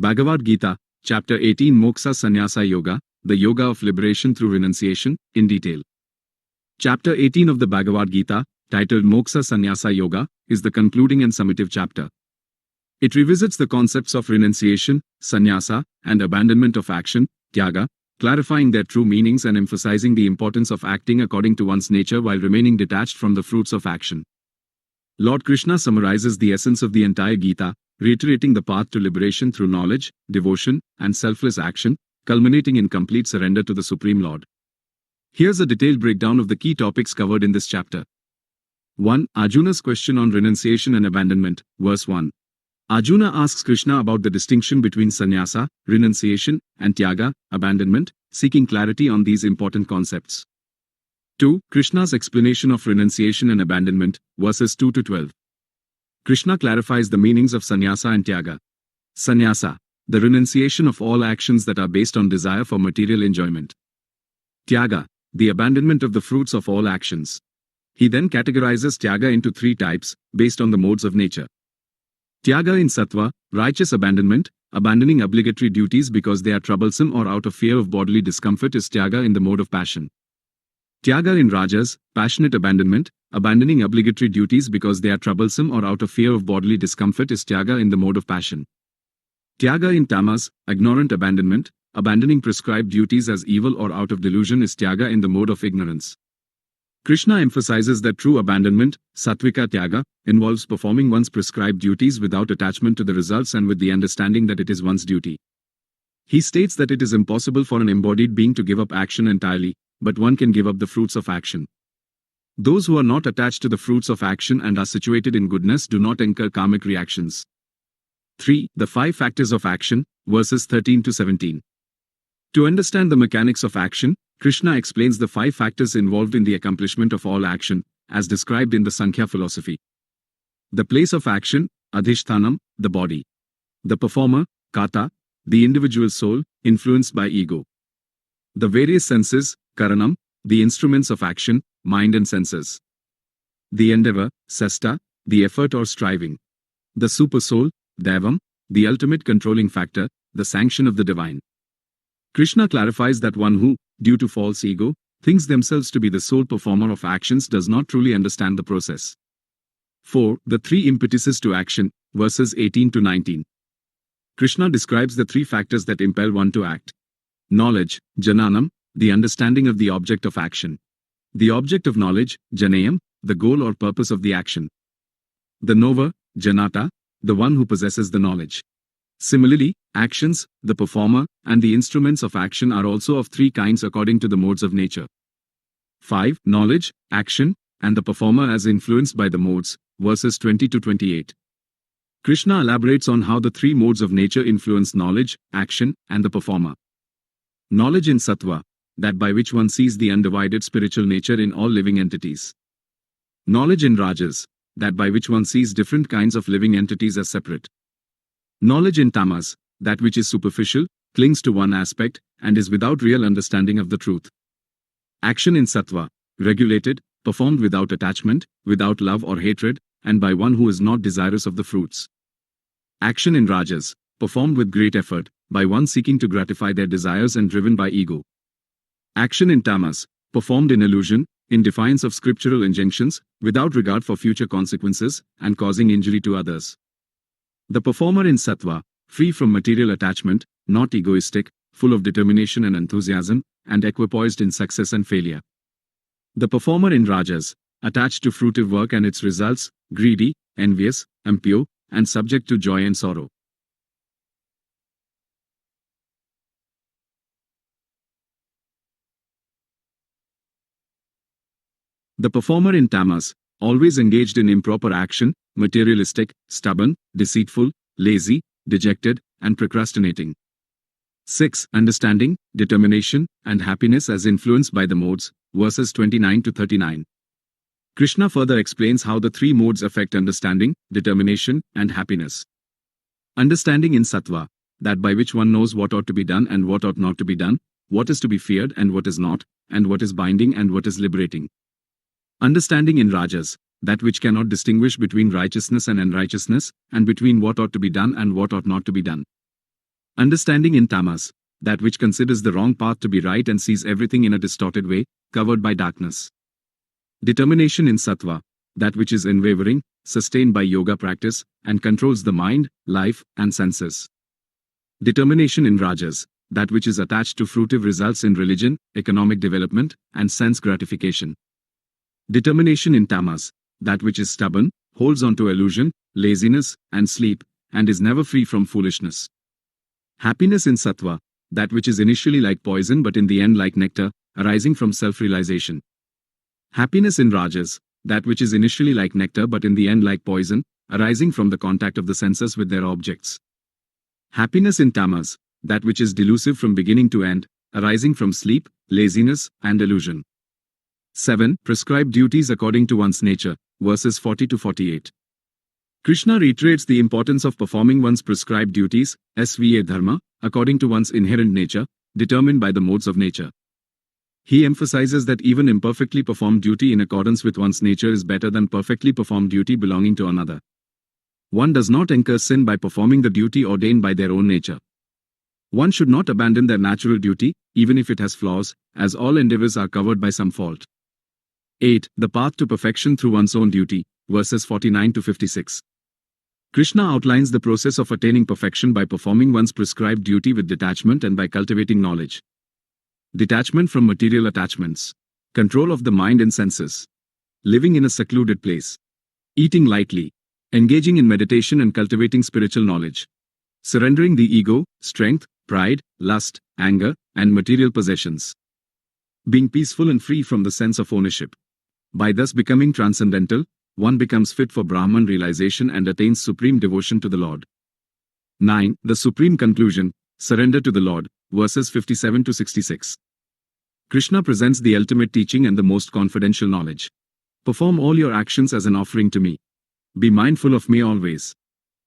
Bhagavad Gita, Chapter 18 Moksha Sannyasa Yoga, the Yoga of Liberation through Renunciation, in detail. Chapter 18 of the Bhagavad Gita, titled Moksha Sannyasa Yoga, is the concluding and summative chapter. It revisits the concepts of renunciation, sannyasa, and abandonment of action, tyaga, clarifying their true meanings and emphasizing the importance of acting according to one's nature while remaining detached from the fruits of action. Lord Krishna summarizes the essence of the entire Gita, reiterating the path to liberation through knowledge, devotion, and selfless action, culminating in complete surrender to the Supreme Lord. Here's a detailed breakdown of the key topics covered in this chapter. 1. Arjuna's question on renunciation and abandonment, verse 1. Arjuna asks Krishna about the distinction between sannyasa, renunciation, and tyaga, abandonment, seeking clarity on these important concepts. 2. Krishna's explanation of renunciation and abandonment, verses 2 to 12. Krishna clarifies the meanings of sannyasa and tyaga. Sannyasa, the renunciation of all actions that are based on desire for material enjoyment. Tyaga, the abandonment of the fruits of all actions. He then categorizes Tyaga into three types, based on the modes of nature. Tyaga in Sattva, righteous abandonment, abandoning obligatory duties because they are troublesome or out of fear of bodily discomfort is Tyaga in the mode of passion. Tyaga in Rajas, passionate abandonment, abandoning obligatory duties because they are troublesome or out of fear of bodily discomfort is Tyaga in the mode of passion. Tyaga in Tamas, ignorant abandonment, abandoning prescribed duties as evil or out of delusion is Tyaga in the mode of ignorance. Krishna emphasizes that true abandonment, Sattvika Tyaga, involves performing one's prescribed duties without attachment to the results and with the understanding that it is one's duty. He states that it is impossible for an embodied being to give up action entirely, but one can give up the fruits of action. Those who are not attached to the fruits of action and are situated in goodness do not incur karmic reactions. 3. The 5 factors of action, verses 13 to 17. To understand the mechanics of action, Krishna explains the 5 factors involved in the accomplishment of all action, as described in the Sankhya philosophy. The place of action, Adhishthanam, the body. The performer, Kata, the individual soul, influenced by ego. The various senses, Karanam, the instruments of action, mind and senses. The endeavor, Sesta, the effort or striving. The supersoul, Devam, the ultimate controlling factor, the sanction of the divine. Krishna clarifies that one who, due to false ego, thinks themselves to be the sole performer of actions does not truly understand the process. 4. The 3 impetuses to action, verses 18 to 19. Krishna describes the 3 factors that impel one to act. Knowledge, Jnanam, the understanding of the object of action. The object of knowledge, Jnanam, the goal or purpose of the action. The knower, Janata, the one who possesses the knowledge. Similarly, actions, the performer, and the instruments of action are also of 3 kinds according to the modes of nature. 5. Knowledge, action, and the performer as influenced by the modes, verses 20 to 28. Krishna elaborates on how the 3 modes of nature influence knowledge, action, and the performer. Knowledge in Sattva, that by which one sees the undivided spiritual nature in all living entities. Knowledge in Rajas, that by which one sees different kinds of living entities as separate. Knowledge in Tamas, that which is superficial, clings to one aspect, and is without real understanding of the truth. Action in Sattva, regulated, performed without attachment, without love or hatred, and by one who is not desirous of the fruits. Action in Rajas, performed with great effort, by one seeking to gratify their desires and driven by ego. Action in Tamas, performed in illusion, in defiance of scriptural injunctions, without regard for future consequences, and causing injury to others. The performer in Sattva, free from material attachment, not egoistic, full of determination and enthusiasm, and equipoised in success and failure. The performer in Rajas, attached to fruitive work and its results, greedy, envious, impure, and subject to joy and sorrow. The performer in Tamas, always engaged in improper action, materialistic, stubborn, deceitful, lazy, dejected, and procrastinating. 6. Understanding, determination, and happiness as influenced by the modes, verses 29 to 39. Krishna further explains how the 3 modes affect understanding, determination, and happiness. Understanding in Sattva, that by which one knows what ought to be done and what ought not to be done, what is to be feared and what is not, and what is binding and what is liberating. Understanding in Rajas, that which cannot distinguish between righteousness and unrighteousness, and between what ought to be done and what ought not to be done. Understanding in Tamas, that which considers the wrong path to be right and sees everything in a distorted way, covered by darkness. Determination in Sattva, that which is unwavering, sustained by yoga practice, and controls the mind, life, and senses. Determination in Rajas, that which is attached to fruitive results in religion, economic development, and sense gratification. Determination in Tamas, that which is stubborn, holds on to illusion, laziness, and sleep, and is never free from foolishness. Happiness in Sattva, that which is initially like poison but in the end like nectar, arising from self-realization. Happiness in Rajas, that which is initially like nectar but in the end like poison, arising from the contact of the senses with their objects. Happiness in Tamas, that which is delusive from beginning to end, arising from sleep, laziness, and illusion. 7. Prescribed duties according to one's nature, verses 40 to 48. Krishna reiterates the importance of performing one's prescribed duties, sva dharma, according to one's inherent nature, determined by the modes of nature. He emphasizes that even imperfectly performed duty in accordance with one's nature is better than perfectly performed duty belonging to another. One does not incur sin by performing the duty ordained by their own nature. One should not abandon their natural duty, even if it has flaws, as all endeavors are covered by some fault. 8. The path to perfection through one's own duty, verses 49 to 56. Krishna outlines the process of attaining perfection by performing one's prescribed duty with detachment and by cultivating knowledge. Detachment from material attachments. Control of the mind and senses. Living in a secluded place. Eating lightly. Engaging in meditation and cultivating spiritual knowledge. Surrendering the ego, strength, pride, lust, anger, and material possessions. Being peaceful and free from the sense of ownership. By thus becoming transcendental, one becomes fit for Brahman realization and attains supreme devotion to the Lord. 9. The supreme conclusion, surrender to the Lord, verses 57 to 66. Krishna presents the ultimate teaching and the most confidential knowledge. Perform all your actions as an offering to me. Be mindful of me always.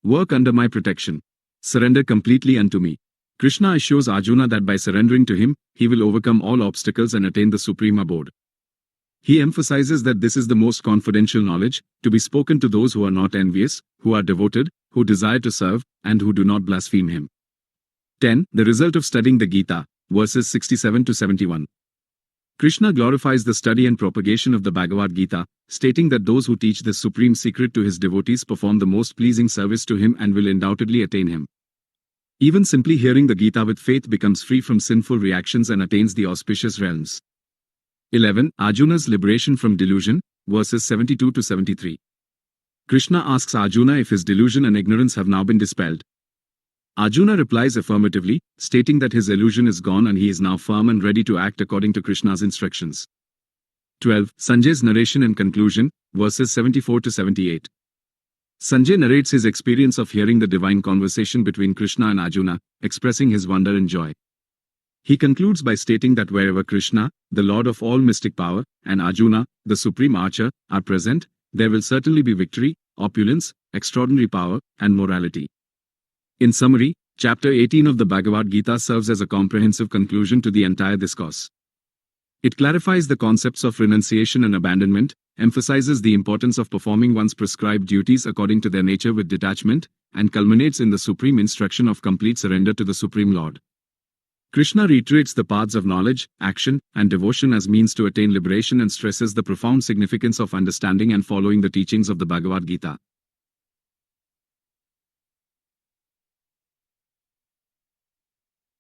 Work under my protection. Surrender completely unto me. Krishna assures Arjuna that by surrendering to him, he will overcome all obstacles and attain the supreme abode. He emphasizes that this is the most confidential knowledge, to be spoken to those who are not envious, who are devoted, who desire to serve, and who do not blaspheme him. 10. The result of studying the Gita, verses 67 to 71. Krishna glorifies the study and propagation of the Bhagavad Gita, stating that those who teach this supreme secret to his devotees perform the most pleasing service to him and will undoubtedly attain him. Even simply hearing the Gita with faith becomes free from sinful reactions and attains the auspicious realms. 11. Arjuna's liberation from delusion, verses 72 to 73. Krishna asks Arjuna if his delusion and ignorance have now been dispelled. Arjuna replies affirmatively, stating that his illusion is gone and he is now firm and ready to act according to Krishna's instructions. 12. Sanjay's narration and conclusion, verses 74 to 78. Sanjay narrates his experience of hearing the divine conversation between Krishna and Arjuna, expressing his wonder and joy. He concludes by stating that wherever Krishna, the Lord of all mystic power, and Arjuna, the supreme archer, are present, there will certainly be victory, opulence, extraordinary power, and morality. In summary, chapter 18 of the Bhagavad Gita serves as a comprehensive conclusion to the entire discourse. It clarifies the concepts of renunciation and abandonment, emphasizes the importance of performing one's prescribed duties according to their nature with detachment, and culminates in the supreme instruction of complete surrender to the Supreme Lord. Krishna reiterates the paths of knowledge, action, and devotion as means to attain liberation and stresses the profound significance of understanding and following the teachings of the Bhagavad Gita.